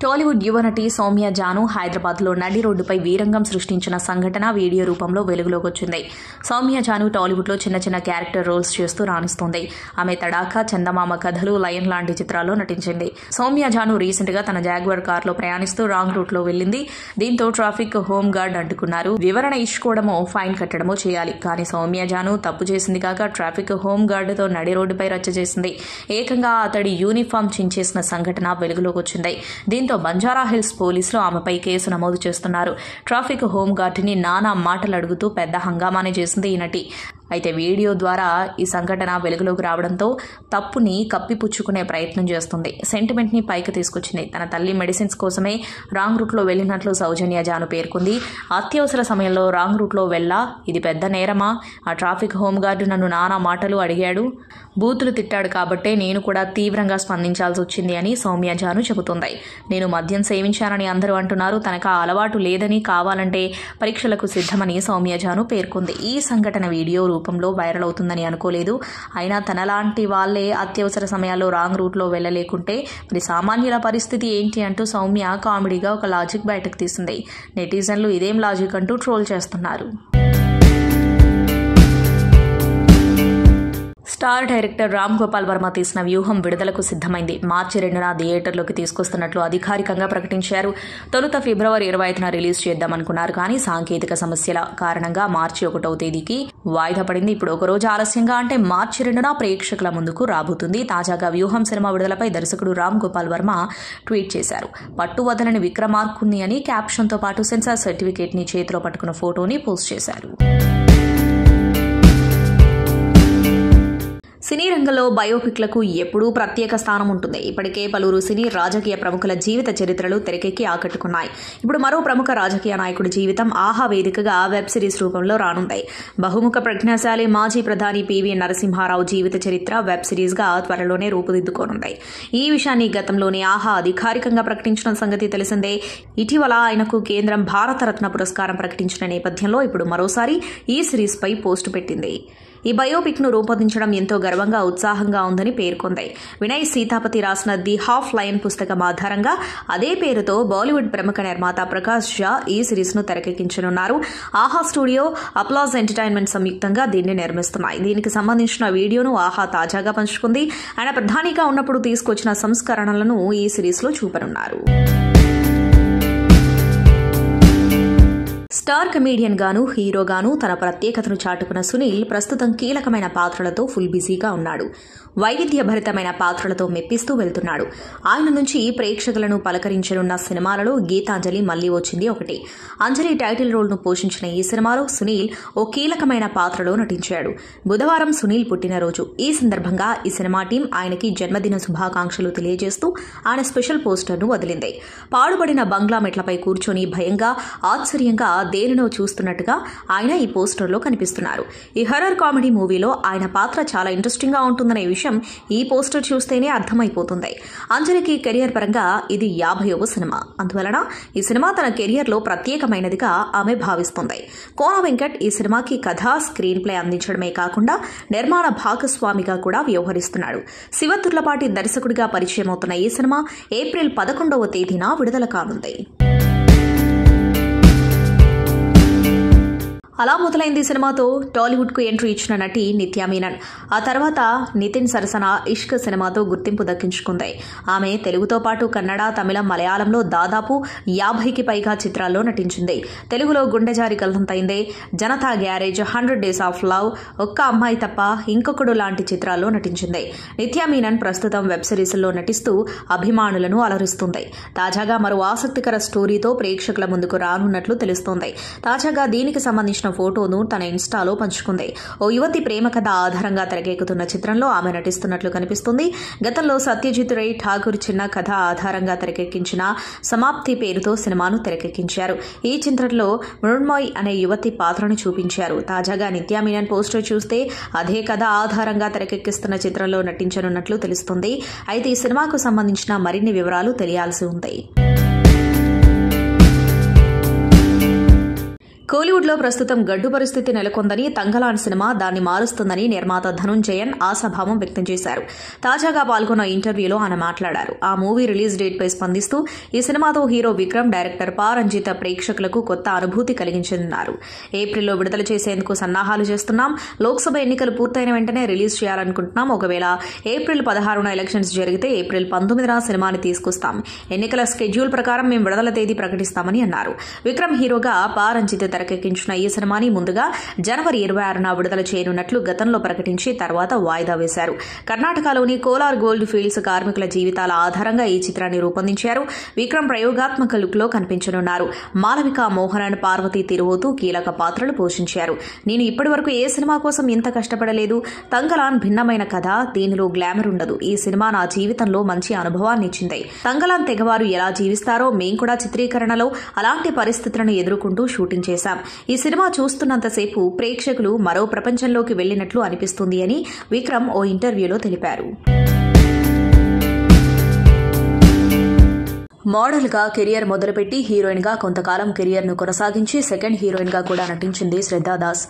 టాలీవుడ్ యువ నటి సౌమ్య జాను హైదరాబాద్లో నడి రోడ్డుపై వీరంగం సృష్టించిన సంఘటన వీడియో రూపంలో వెలుగులోకి వచ్చింది. సౌమ్య జాను టాలీవుడ్లో చిన్న చిన్న క్యారెక్టర్ రోల్స్ చేస్తూ రాణిస్తోంది. ఆమె తడాకా, చందమామ కథలు, లయన్ లాంటి చిత్రాల్లో నటించింది. సౌమ్య జాను రీసెంట్గా తన జాగ్వర్ కార్లో ప్రయాణిస్తూ రాంగ్ రూట్లో వెళ్ళింది. దీంతో ట్రాఫిక్ హోమ్ గార్డ్ అడ్డుకున్నారు. వివరణ ఇచ్చుకోవడమో ఫైన్ కట్టడమో చేయాలి. కానీ సౌమ్య జాను తప్పు చేసింది కాక ట్రాఫిక్ హోమ్ గార్డుతో నడి రోడ్డుపై రచ్చ చేసింది. ఏకంగా అతడి యూనిఫామ్ చించేసిన సంఘటన వెలుగులోకి వచ్చింది. దీంతో బంజారా హిల్స్ పోలీసులు ఆమెపై కేసు నమోదు చేస్తున్నారు. ట్రాఫిక్ హోమ్ గార్డుని నానా మాటలు అడుగుతూ పెద్ద హంగామానే చేసింది ఈ నటి. అయితే వీడియో ద్వారా ఈ సంఘటన వెలుగులోకి రావడంతో తప్పుని కప్పిపుచ్చుకునే ప్రయత్నం చేస్తుంది. సెంటిమెంట్ని పైకి తీసుకొచ్చింది. తన తల్లి మెడిసిన్స్ కోసమే రాంగ్ రూట్లో వెళ్ళినట్లు సౌజన్య జాను పేర్కొంది. అత్యవసర సమయంలో రాంగ్ రూట్లో వెళ్ళా, ఇది పెద్ద నేరమా? ఆ ట్రాఫిక్ హోమ్ గార్డు నన్ను నానా మాటలు అడిగాడు, బూతులు తిట్టాడు కాబట్టే నేను కూడా తీవ్రంగా స్పందించాల్సి వచ్చింది అని సౌమ్య జాను చెబుతుంది. నేను మద్యం సేవించానని అందరూ అంటున్నారు. తనకు ఆ అలవాటు లేదని, కావాలంటే పరీక్షలకు సిద్ధమని సౌమ్య జాను పేర్కొంది. ఈ సంఘటన వీడియో రూపంలో వైరల్ అవుతుందని అనుకోలేదు. అయినా తనలాంటి వాళ్లే అత్యవసర సమయాల్లో రాంగ్ రూట్లో వెళ్లలేకుంటే మరి సామాన్యుల పరిస్థితి ఏంటి అంటూ సౌమ్య కామెడీగా ఒక లాజిక్ బయటకు తీసింది. నెటిజన్లు ఇదేం లాజిక్ అంటూ ట్రోల్ చేస్తున్నారు. స్టార్ డైరెక్టర్ రామ్ గోపాల్ వర్మ తీసిన వ్యూహం విడుదలకు సిద్ధమైంది. మార్చి 2న థియేటర్లోకి తీసుకొస్తున్నట్లు అధికారికంగా ప్రకటించారు. తొలుత ఫిబ్రవరి 25న రిలీజ్ చేద్దామనుకున్నారు. కానీ సాంకేతిక సమస్యల కారణంగా మార్చి 1వ తేదీకి వాయిదా పడింది. ఇప్పుడు ఒకరోజు ఆలస్యంగా అంటే మార్చి 2న ప్రేక్షకుల ముందుకు రాబోతుంది. తాజాగా వ్యూహం సినిమా విడుదలపై దర్శకుడు రామ్ గోపాల్ వర్మ ట్వీట్ చేశారు. పట్టు వదలని విక్రమార్కుణ్ణి అని క్యాప్షన్తో పాటు సెన్సార్ సర్టిఫికేట్ని చేతిలో పట్టుకున్న ఫోటోని పోస్ట్ చేశారు. సినీ రంగంలో బయోపిక్లకు ఎప్పుడూ ప్రత్యేక స్థానం ఉంటుంది. ఇప్పటికే పలువురు సినీ రాజకీయ ప్రముఖుల జీవిత చరిత్రలు తెరకెక్కి ఆకట్టుకున్నాయి. ఇప్పుడు మరో ప్రముఖ రాజకీయ నాయకుడి జీవితం ఆహా వేదికగా వెబ్ సిరీస్ రూపంలో రానుంది. బహుముఖ ప్రజ్ఞాశాలి మాజీ ప్రధాని పివి నరసింహారావు జీవిత చరిత్ర వెబ్ సిరీస్గా త్వరలోనే రూపుదిద్దుకోనుంది. ఈ విషయాన్ని గతంలోనే ఆహా అధికారికంగా ప్రకటించిన సంగతి తెలిసిందే. ఇటీవల ఆయనకు కేంద్రం భారతరత్న పురస్కారం ప్రకటించిన నేపథ్యంలో ఇప్పుడు మరోసారి ఈ సిరీస్పై పోస్టు పెట్టింది. ఈ బయోపిక్ ను రూపొందించడం ఎంతో గర్వంగా, ఉత్సాహంగా ఉందని పేర్కొంది. వినయ్ సీతాపతి రాసిన ది హాఫ్ లయన్ పుస్తకం ఆధారంగా అదే పేరుతో బాలీవుడ్ ప్రముఖ నిర్మాత ప్రకాష్ ఝా ఈ సిరీస్ ను తెరకెక్కించనున్నారు. ఆహా స్టూడియో, అప్లాజ్ ఎంటర్టైన్మెంట్ సంయుక్తంగా దీన్ని నిర్మిస్తున్నాయి. దీనికి సంబంధించిన వీడియోను ఆహా తాజాగా పంచుకుంది. ఆయన ప్రధానిగా ఉన్నప్పుడు తీసుకొచ్చిన సంస్కరణలను ఈ సిరీస్ లో చూపనున్నారు. స్టార్ కమేడియన్ గాను, హీరోగాను తన ప్రత్యేకతను చాటుకున్న సునీల్ ప్రస్తుతం కీలకమైన పాత్రలతో ఫుల్ బిజీగా ఉన్నాడు. వైవిధ్యభరితమైన పాత్రలతో మెప్పిస్తూ వెళ్తున్నాడు. ఆయన నుంచి ప్రేక్షకులను పలకరించనున్న సినిమాలలో గీతాంజలి మళ్లీ వచ్చింది ఒకటి. అంజలి టైటిల్ రోల్ను పోషించిన ఈ సినిమాలో సునీల్ ఓ కీలకమైన పాత్రలో నటించాడు. బుధవారం సునీల్ పుట్టినరోజు. ఈ సందర్భంగా ఈ సినిమా టీం ఆయనకి జన్మదిన శుభాకాంక్షలు తెలియజేస్తూ ఆయన స్పెషల్ పోస్టర్ను వదిలింది. పాడుబడిన బంగ్లా మెట్లపై కూర్చొని భయంగా, ఆశ్చర్యంగా దేనినో చూస్తున్నట్టుగా ఆయన ఈ పోస్టర్లో కనిపిస్తున్నారు. ఈ హర్రర్ కామెడీ మూవీలో ఆయన పాత్ర చాలా ఇంట్రెస్టింగ్ గా ఉంటుందనే విషయం ఈ పోస్టర్ చూస్తేనే అర్థమైపోతుంది. అంజలికి కెరియర్ పరంగా ఇది 50వ సినిమా. అందువలన ఈ సినిమా తన కెరియర్ లో ప్రత్యేకమైనదిగా ఆమె భావిస్తుంది. కోన వెంకట్ ఈ సినిమాకి కథ, స్క్రీన్ ప్లే అందించడమే కాకుండా నిర్మాణ భాగస్వామిగా కూడా వ్యవహరిస్తున్నాడు. శివతుర్లపాటి దర్శకుడిగా పరిచయం అవుతున్న ఈ సినిమా ఏప్రిల్ 11వ తేదీన విడుదల కానుంది. అలా మొదలైంది సినిమాతో టాలీవుడ్కు ఎంట్రీ ఇచ్చిన నటి నిత్యా మీనన్. ఆ తర్వాత నితిన్ సరసన ఇష్క్ సినిమాతో గుర్తింపు దక్కించుకుంది. ఆమె తెలుగుతో పాటు కన్నడ, తమిళం, మలయాళంలో దాదాపు 50కి పైగా చిత్రాల్లో నటించింది. తెలుగులో Gundejaari Gallanthayyinde, Janatha garage, 100 days of love, Okka Ammayi తప్ప ఇంకొకడు లాంటి చిత్రాల్లో నటించింది. నిత్యా మీనన్ ప్రస్తుతం వెబ్ సిరీస్లో నటిస్తూ అభిమానులను అలరిస్తుంది. తాజాగా మరో ఆసక్తికర స్టోరీతో ప్రేక్షకుల ముందుకు రానున్నట్లు తెలుస్తోంది. తాజాగా దీనికి సంబంధించిన ఫోటోను తన ఇన్స్టాలో పంచుకుంది. ఓ యువతి ప్రేమ కథ ఆధారంగా తెరకెక్కుతున్న చిత్రంలో ఆమె నటిస్తున్నట్లు కనిపిస్తుంది. గతంలో సత్యజిత్ రే ఠాకూర్ చిన్న కథ ఆధారంగా తెరకెక్కించిన సమాప్తి పేరుతో సినిమాను తెరకెక్కించారు. ఈ చిత్రంలో మృణ్మయ్ అనే యువతి పాత్రను చూపించారు. తాజాగా నిత్యా మీనన్ పోస్టర్ చూస్తే అదే కథ ఆధారంగా తెరకెక్కిస్తున్న చిత్రంలో నటించనున్నట్లు తెలుస్తుంది. అయితే ఈ సినిమాకు సంబంధించిన మరిన్ని వివరాలు తెలియాల్సి ఉంది. కోలీవుడ్లో ప్రస్తుతం గడ్డు పరిస్థితి నెలకొందని, తంగలాన్ సినిమా దాన్ని మారుస్తుందని నిర్మాత ధనుంజయన్ ఆశాభావం వ్యక్తం చేశారు. తాజాగా పాల్గొన్న ఇంటర్వ్యూలో ఆయన మాట్లాడారు. ఆ మూవీ రిలీజ్ డేట్పై స్పందిస్తూ ఈ సినిమాతో హీరో విక్రమ్, డైరెక్టర్ పా రంజిత ప్రేక్షకులకు కొత్త అనుభూతి కలిగించనున్నారు. ఏప్రిల్లో విడుదల చేసేందుకు సన్నాహాలు చేస్తున్నాం. లోక్సభ ఎన్నికలు పూర్తయిన వెంటనే రిలీజ్ చేయాలనుకుంటున్నాం. ఒకవేళ ఏప్రిల్ 16న ఎలక్షన్స్ జరిగితే ఏప్రిల్ 19న సినిమాని తీసుకొస్తాం. ఎన్నికల స్కెడ్యూల్ ప్రకారం మేము విడుదల తేదీ ప్రకటిస్తామని అన్నారు. విక్రమ్ హీరోగా పా రంజిత తెరకెక్కించిన ఈ సినిమాని ముందుగా జనవరి 26న విడుదల చేయనున్నట్లు గతంలో ప్రకటించి తర్వాత వాయిదా వేశారు. కర్ణాటకలోని కోలార్ గోల్డ్ ఫీల్డ్స్ కార్మికుల జీవితాల ఆధారంగా ఈ చిత్రాన్ని రూపొందించారు. విక్రమ్ ప్రయోగాత్మక లుక్ లో కనిపించనున్నారు. మాలవిక మోహనన్, పార్వతీ తిరువోతు కీలక పాత్రలు పోషించారు. నేను ఇప్పటివరకు ఏ సినిమా కోసం ఇంత కష్టపడలేదు. తంగలాన్ భిన్నమైన కథ, దీనిలో గ్లామర్ ఉండదు. ఈ సినిమా నా జీవితంలో మంచి అనుభవాన్ని ఇచ్చింది. తంగలాన్ తెగవారు ఎలా జీవిస్తారో మేం కూడా చిత్రీకరణలో అలాంటి పరిస్థితులను ఎదుర్కొంటూ షూటింగ్ చేశాం. ఈ సినిమా చూస్తున్నంతసేపు ప్రేక్షకులు మరో ప్రపంచంలోకి వెళ్లినట్లు అనిపిస్తుంది అని విక్రమ్ ఓ ఇంటర్వ్యూలో తెలిపారు. మోడల్గా కెరియర్ మొదలుపెట్టి హీరోయిన్గా కొంతకాలం కెరియర్ను కొనసాగించి సెకండ్ హీరోయిన్గా కూడా నటించింది శ్రద్ధాదాస్.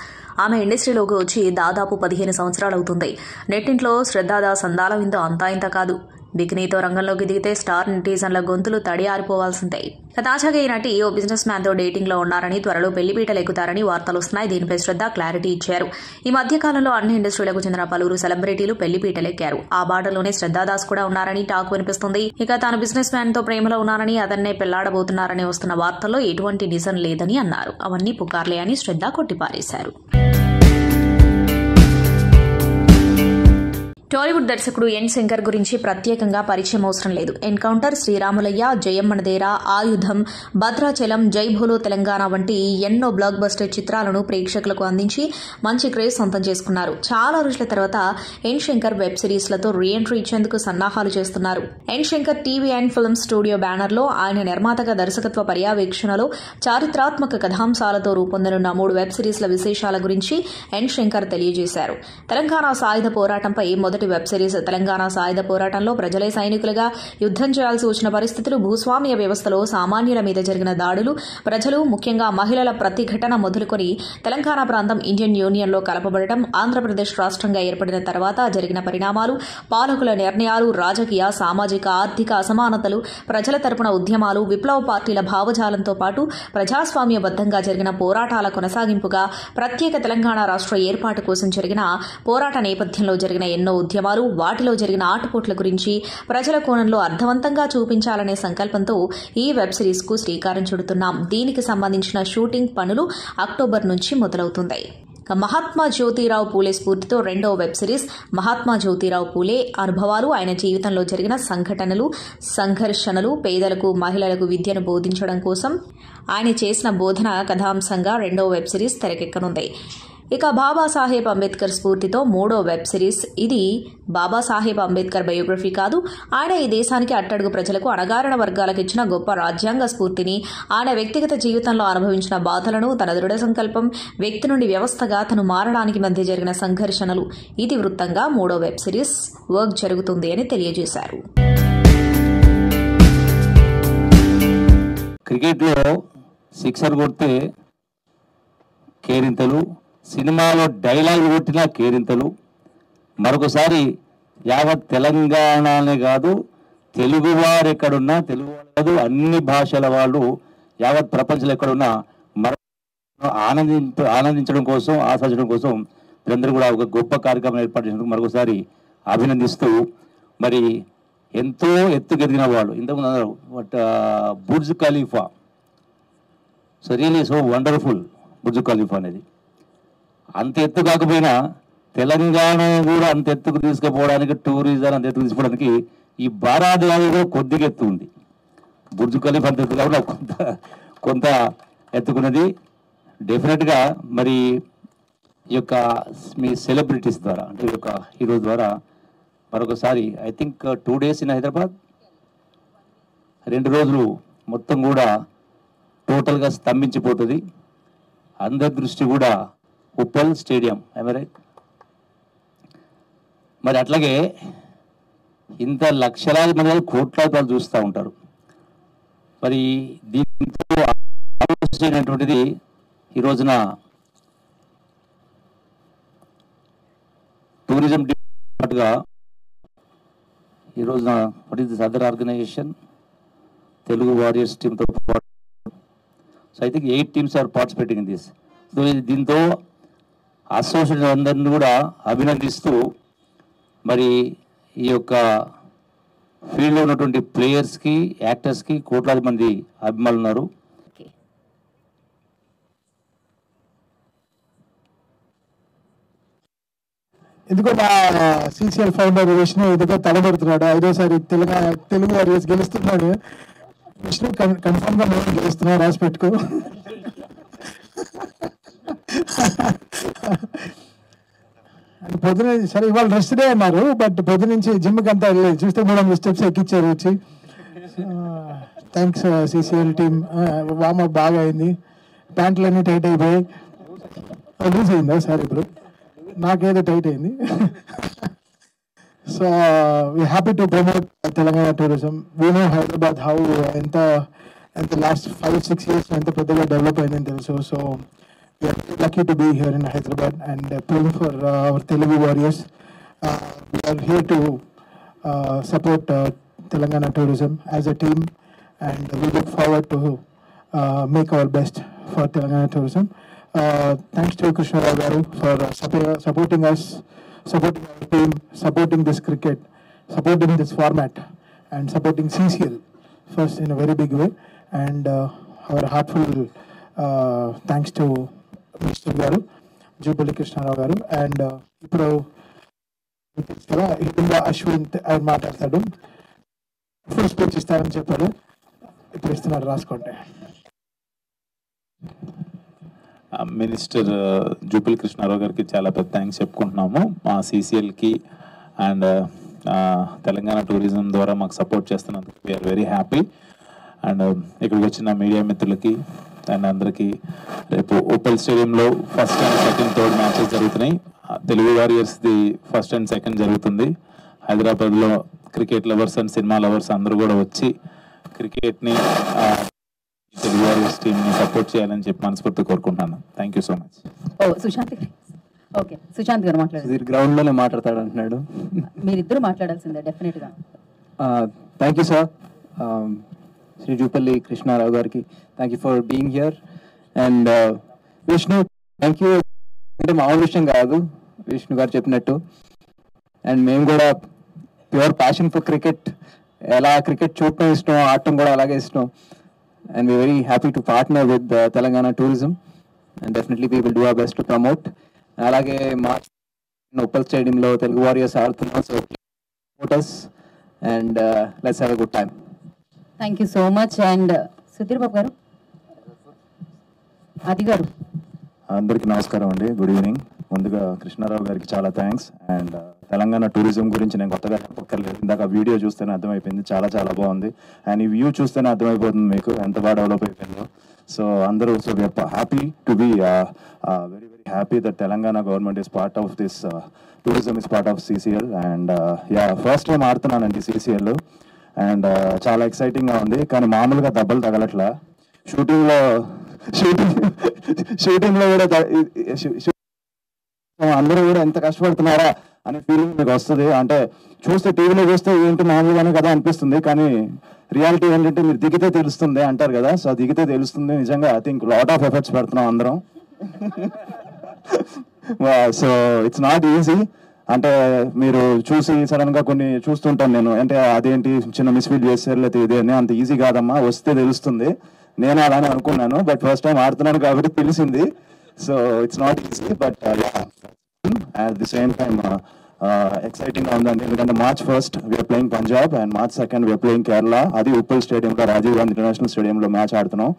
ఆమె ఇండస్ట్రీలోకి వచ్చి దాదాపు 15 సంవత్సరాలవుతుంది. నెట్టింట్లో శ్రద్ధాదాస్ అందాల విందు అంతా ఇంత కాదు. బికినీతో రంగంలోకి దిగితే స్టార్ నెటిజన్ల గొంతులు తడి ఆరిపోవాల్సిందే. తాజాగా ఈ నటి ఓ బిజినెస్ మ్యాన్ తో డేటింగ్ లో ఉన్నారని, త్వరలో పెళ్లిపీటలు ఎక్కుతారని వార్తలు వస్తున్నాయి. దీనిపై శ్రద్ధ క్లారిటీ ఇచ్చారు. ఈ మధ్య కాలంలో అన్ని ఇండస్ట్రీలకు చెందిన పలువురు సెలబ్రిటీలు పెళ్లిపీటలెక్కారు. ఆ బాటలోనే శ్రద్ధాదాస్ కూడా ఉన్నారని టాక్ వినిపిస్తుంది. ఇక తాను బిజినెస్ మ్యాన్ తో ప్రేమలో ఉన్నారని, అతన్నే పెళ్లాడబోతున్నారని వస్తున్న వార్తల్లో ఎటువంటి నిజం లేదని అన్నారు. అవన్నీ పుకార్లే అని శ్రద్ధ కొట్టిపారేశారు. టాలీవుడ్ దర్శకుడు ఎన్ శంకర్ గురించి ప్రత్యేకంగా పరిచయం అవసరం లేదు. ఎన్కౌంటర్, శ్రీరాములయ్య, జయమ్మనదేరా, ఆయుధం, భద్రాచలం, జై భోలో తెలంగాణ వంటి ఎన్నో బ్లాక్ బస్టర్ చిత్రాలను ప్రేక్షకులకు అందించి మంచి క్రేజ్ సొంతం చేసుకున్నారు. చాలా రోజుల తర్వాత ఎన్ శంకర్ వెబ్ సిరీస్లతో రీ ఎంట్రీ ఇచ్చేందుకు సన్నాహాలు చేస్తున్నారు. N Shankar TV and film studio బ్యానర్లో ఆయన నిర్మాతగా దర్శకత్వ పర్యవేక్షణలో చారిత్రాత్మక కథాంశాలతో రూపొందనున్న 3 వెబ్ సిరీస్ల విశేషాల గురించి ఎన్ శంకర్ తెలియజేశారు. తెలంగాణ సాయుధ పోరాటంపై మొదటి వెబ్ సిరీస్. తెలంగాణ సాయుధ పోరాటంలో ప్రజలే సైనికులుగా యుద్దం చేయాల్సి వచ్చిన పరిస్థితులు, భూస్వామ్య వ్యవస్థలో సామాన్యుల మీద జరిగిన దాడులు, ప్రజలు ముఖ్యంగా మహిళల ప్రతిఘటన మొదలుకొని తెలంగాణ ప్రాంతం ఇండియన్ యూనియన్లో కలపబడటం, ఆంధ్రప్రదేశ్ రాష్ట్రంగా ఏర్పడిన తర్వాత జరిగిన పరిణామాలు, పాలకుల నిర్ణయాలు, రాజకీయ, సామాజిక, ఆర్థిక అసమానతలు, ప్రజల తరపున ఉద్యమాలు, విప్లవ పార్టీల భావజాలంతో పాటు ప్రజాస్వామ్యబద్దంగా జరిగిన పోరాటాల కొనసాగింపుగా ప్రత్యేక తెలంగాణ రాష్ట్ర ఏర్పాటు కోసం జరిగిన పోరాట నేపథ్యంలో జరిగిన ఎన్నో ఉద్యమాలు, వాటిలో జరిగిన ఆటుపోట్ల గురించి ప్రజల కోణంలో అర్థవంతంగా చూపించాలనే సంకల్పంతో ఈ వెబ్ సిరీస్ కు శ్రీకారం చుడుతున్నాం. దీనికి సంబంధించిన షూటింగ్ పనులు అక్టోబర్ నుంచి మొదలవుతుంది. మహాత్మా జ్యోతిరావు పూలే స్ఫూర్తితో రెండవ వెబ్ సిరీస్ మహాత్మా జ్యోతిరావు పూలే అనుభవాలు, ఆయన జీవితంలో జరిగిన సంఘటనలు, సంఘర్షణలు, పేదలకు, మహిళలకు విద్యను బోధించడం కోసం ఆయన చేసిన బోధన కథాంశంగా రెండవ వెబ్ సిరీస్ తెరకెక్కనుంది. ఇక బాబాసాహెబ్ అంబేద్కర్ స్ఫూర్తితో 3వ వెబ్ సిరీస్. ఇది బాబాసాహెబ్ అంబేద్కర్ బయోగ్రఫీ కాదు. ఆయన ఈ దేశానికి అట్టడుగు ప్రజలకు, అణగారిన వర్గాలకు ఇచ్చిన గొప్ప రాజ్యాంగ స్ఫూర్తిని, ఆయన వ్యక్తిగత జీవితంలో అనుభవించిన బాధలను, తన దృఢ సంకల్పం, వ్యక్తి నుండి వ్యవస్థగా తను మారడానికి మధ్య జరిగిన సంఘర్షణలు, ఇది వృత్తంగా 3వ వెబ్ సిరీస్ వర్క్ జరుగుతుంది అని తెలియజేశారు. క్రికెట్లో సిక్సర్ కొడితే కేరింతలు, సినిమాలో డైలాగ్ కొట్టిన కేరింతలు. మరొకసారి యావత్ తెలంగాణనే కాదు, తెలుగువారు ఎక్కడున్నా, తెలుగు కాదు, అన్ని భాషల వాళ్ళు యావత్ ప్రపంచంలో ఎక్కడున్నా ఆనందించడం కోసం, ఆస్వాదించడం కోసం మీరందరూ కూడా ఒక గొప్ప కార్యక్రమం ఏర్పాటు చేసినందుకు మరొకసారి అభినందిస్తూ, మరి ఎంతో ఎత్తుకెదిగిన వాళ్ళు ఇంతకుముందు అన్నారు Burj Khalifa. So really so wonderful Burj Khalifa అనేది. అంత ఎత్తు కాకపోయినా తెలంగాణ కూడా అంత ఎత్తుకు తీసుకుపోవడానికి, టూరిజం అంత ఎత్తుకు తీసుకోవడానికి ఈ బారాద్వాజ్ కూడా కొద్దిగా ఎత్తు ఉంది. బుర్జ్ ఖలీఫా అంత ఎత్తు కాబట్టి కొంత ఎత్తుకున్నది. డెఫినెట్గా మరి ఈ యొక్క మీ సెలబ్రిటీస్ ద్వారా, అంటే ఈ యొక్క హీరో ద్వారా మరొకసారి I think 2 days in Hyderabad, 2 రోజులు మొత్తం కూడా టోటల్గా స్తంభించిపోతుంది. అందరి దృష్టి కూడా ఉప్పల్ స్టేడియం, రైట్? మరి అట్లాగే ఇంత లక్షలాది మంది, కోట్లాది మంది చూస్తూ ఉంటారు. మరి దీంతో ఆలోచించినటువంటిది ఈ రోజున టూరిజం డిపార్ట్మెంట్గా ఈ రోజున what is this other organisation, Telugu warriors టీమ్తో పాటు so I think 8 teams are participating in this. So దీంతో అసోసియేషన్ అందరినీ కూడా అభినందిస్తూ, మరి ఈ యొక్క ఫీల్డ్లో ఉన్నటువంటి ప్లేయర్స్కి, యాక్టర్స్కి కోట్లాది మంది అభిమానులు ఉన్నారు. ఎందుకో మా సిసిఎల్ ఫౌండర్ విష్ణు ఇదిగా తలబడుతున్నాడు. 5వసారి తెలుగు వారియర్స్ గెలుస్తున్నాడు. విష్ణు కన్ఫర్మ్ గా మేము గెలుస్తున్నాం, రాసి పెట్టుకో. పొద్దున సరే ఇవాళ రెస్ట్ డే అన్నారు, బట్ పొద్దు నుంచి జిమ్కి అంతా వెళ్ళలేదు. చూస్తే 300 steps ఎక్కిచ్చారు వచ్చి. Thanks CCL team. వార్మప్ బాగా అయింది, ప్యాంట్లు అన్నీ టైట్ అయిపోయాయి. లూజ్ అయిందా సార్? ఇప్పుడు నాకేదో టైట్ అయింది. So we happy to promote Telangana tourism. We know Hyderabad how ఎంత లాస్ట్ 5-6 years ఎంత పెద్దగా డెవలప్ అయిందని తెలుసు. So we're lucky to be here in Hyderabad and playing for our Telugu warriors. We're here to support Telangana tourism as a team and we look forward to make our best for Telangana tourism. Thanks to Krishna Rao Garu for supporting us, supporting our team, supporting this cricket, supporting this format, and supporting CCL first in a very big way. And our heartful thanks to Mr. Garu, Jubilee Krishna Rao Garu, and ఇప్పుడు హిందా అశ్విన్ ఆయన మాట్లాడతాడు. Full speech ఇస్తారని చెప్పారు, ఇప్పుడు ఇస్తున్నారు, రాసుకోండి. Minister జూపిల్ Krishnarao గారికి చాలా పెద్ద థ్యాంక్స్ చెప్పుకుంటున్నాము. మా సిసిఎల్కి అండ్ తెలంగాణ టూరిజం ద్వారా మాకు సపోర్ట్ చేస్తున్నందుకు వీఆర్ వెరీ హ్యాపీ. అండ్ ఇక్కడికి వచ్చిన మీడియా మిత్రులకి అండ్ అందరికీ, రేపు ఉప్పల్ స్టేడియంలో 1st and 2nd, 3rd matches జరుగుతున్నాయి. తెలుగు వారియర్స్ది 1st and 2nd జరుగుతుంది. హైదరాబాద్లో cricket lovers and cinema lovers అందరూ కూడా వచ్చి క్రికెట్ని, తెలుగు వారియర్స్ టీమ్ని సపోర్ట్ చేయాలని చెప్పి మనస్ఫూర్తి కోరుకుంటున్నాను. Thank you so much. Sushant. Okay, Sushant garu మాట్లాడారు. గ్రౌండ్లోనే మాట్లాడతాడు అంటున్నాడు. మీరిద్దరు మాట్లాడాల్సిందే డెఫినెట్గా. Thank you sir, Shri Jupally Krishna Rao గారికి thank you for being here. And Vishnu thank you. అంటే మామూలు విషయం కాదు విష్ణు గారు చెప్పినట్టు. అండ్ మేము కూడా ప్యూర్ ప్యాషన్ ఫర్ క్రికెట్. ఎలా క్రికెట్ చూడటం ఇష్టం, ఆడటం కూడా అలాగే ఇష్టం. And we're very happy to partner with Telangana Tourism, and definitely we will do our best to promote. Alage March Uppal Stadium lo Telugu Warriors adutunnam, so support us and let's have a good time. Thank you so much. And Sudhir Babu garu, Adi garu, అందరికీ నమస్కారం అండి. Good evening. ముందుగా కృష్ణారావు గారికి చాలా thanks. And Telangana tourism గురించి నేను కొత్తగా చెప్పక్కర్లేదు, ఇందాక వీడియో చూస్తేనే అర్థమైపోయింది, చాలా చాలా బాగుంది. అండ్ ఈ వ్యూ చూస్తేనే అర్థమైపోతుంది మీకు ఎంత బాగా డెవలప్ అయిపోయిందో. సో అందరూ, so we are happy to be very very happy that Telangana government is part of this tourism, is part of CCL. And first time ఆడుతున్నానండి సిసిఎల్. అండ్ చాలా ఎక్సైటింగ్గా ఉంది, కానీ మామూలుగా దెబ్బలు తగలట్లా. షూటింగ్లో కూడా అందరూ కూడా ఎంత కష్టపడుతున్నారా అనే ఫీలింగ్ మీకు వస్తుంది. అంటే చూస్తే టీవీలో చూస్తే ఏంటి మామూలుగానే కదా అనిపిస్తుంది, కానీ రియాలిటీ ఏంటంటే మీరు దిగితే తెలుస్తుంది అంటారు కదా. సో దిగితే తెలుస్తుంది. నిజంగా I think lot of efforts పెడుతున్నాం అందరం. So it's not easy. అంటే మీరు చూసి సడన్ గా కొన్ని చూస్తుంటాను నేను, అంటే అదేంటి చిన్న మిస్ఫీల్ చేస్తారు లేకపోతే ఇదే అని. అంత ఈజీ కాదమ్మా, వస్తే తెలుస్తుంది. నేను అలానే అనుకున్నాను, బట్ ఫస్ట్ టైం ఆడుతున్నాను కాబట్టి తెలిసింది. So it's not easy, but at the same time exciting గా ఉందండి. ఎందుకంటే March 1st we're playing Punjab and March 2nd we're playing Kerala. అది ఉప్పల్ స్టేడియంలో, రాజీవ్ గాంధీ ఇంటర్నేషనల్ స్టేడియంలో మ్యాచ్ ఆడుతున్నాం.